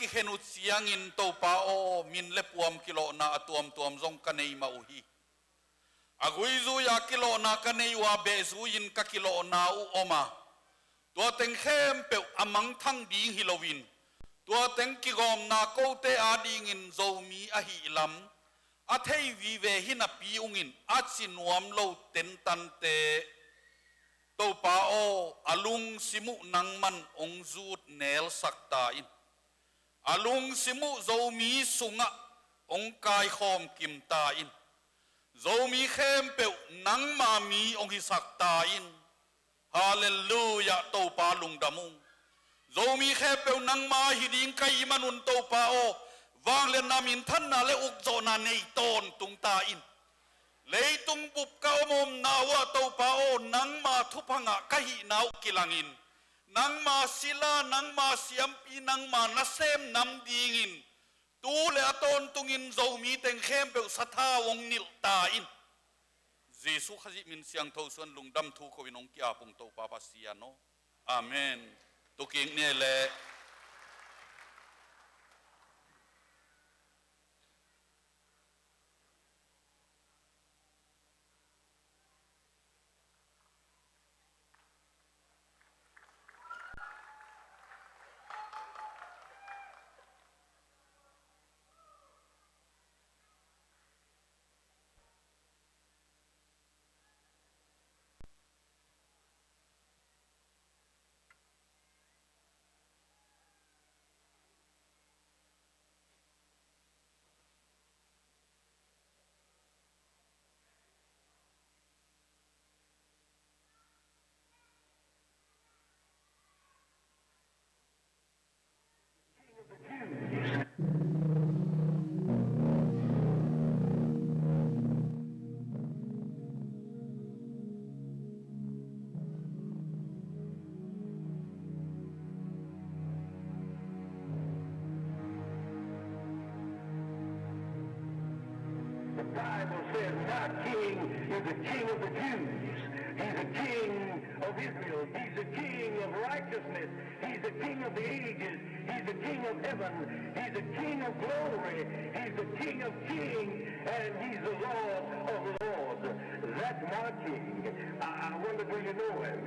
เขนุเสียงินโตปาโอมินเลปวมกิโลนาอตวมทรงกะเนยมาอุฮีอากุยจูยากิโลนากะเนยวาเบจูยินกะกิโลนาอุอมาตัวเต็งเข้มเปวอมังทั้งดีฮิโลวินตัวเต็งกิกอมนาโกเตอาดีงินโจมีอหิลัมอาเทยวีเวหินาปีอุงินอาจินวมโลเต็นตันเตโตปาโออาลุงสิมุนังมันองจูดเนลสักตาอินอาลุงสิมุโจมีสุงะองกายคอมกิมตาอินโจมีเข้มเปวนังมามีองหิสักตาอินฮาเลลูยาโตปาลุงดามุงโจมีแค่เปวนังมาฮิดิงไกมานุนโตปาโอวางเลนามินท่านนาเลอุกโจนาในตอนตุงตาอินเลยตุงบุบเกามมนาวะโตปาโอนังมาทุพังะกะหินาวกิลังอินนังมาศิลานังมาเสียมปีนังมานาเซมนำดีงินตูเลอตอนตุงอินโจมีเต็งเข้มเปวสัทธาวงนิลตาอินเยซูขจิมินเสียงเท่าส่วนลุงดำทุกขวินองกิอาปุงโตปาปาเสียโนอาเมนตุกิงเนี่ยแหละ Bible says our king is the king of the Jews. He's the king of Israel. He's the king of righteousness. He's the king of the ages. He's the king of heaven. He's the king of glory. He's the king of kings. And he's the Lord of lords. That's my king. I wonder, do you know him?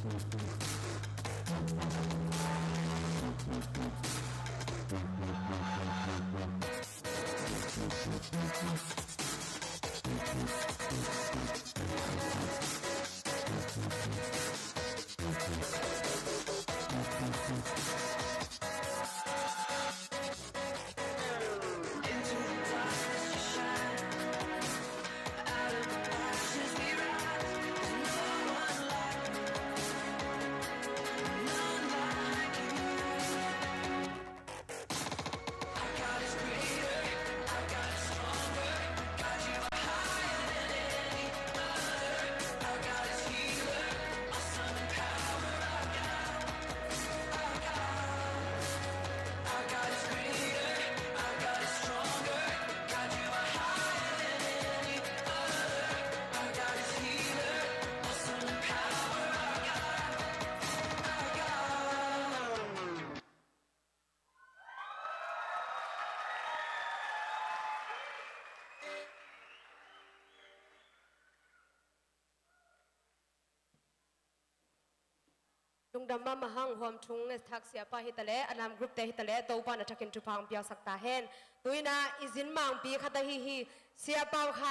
ลุงดำมามาหังหอมทุงทักเสียป้าฮิตะเลอนามกรุ๊ปเตฮิตะเลตัวป้านะทักินจุพังเปียวสักตาเฮนตุยนาอิจินมังปีขัตหิเสียเป้าใคร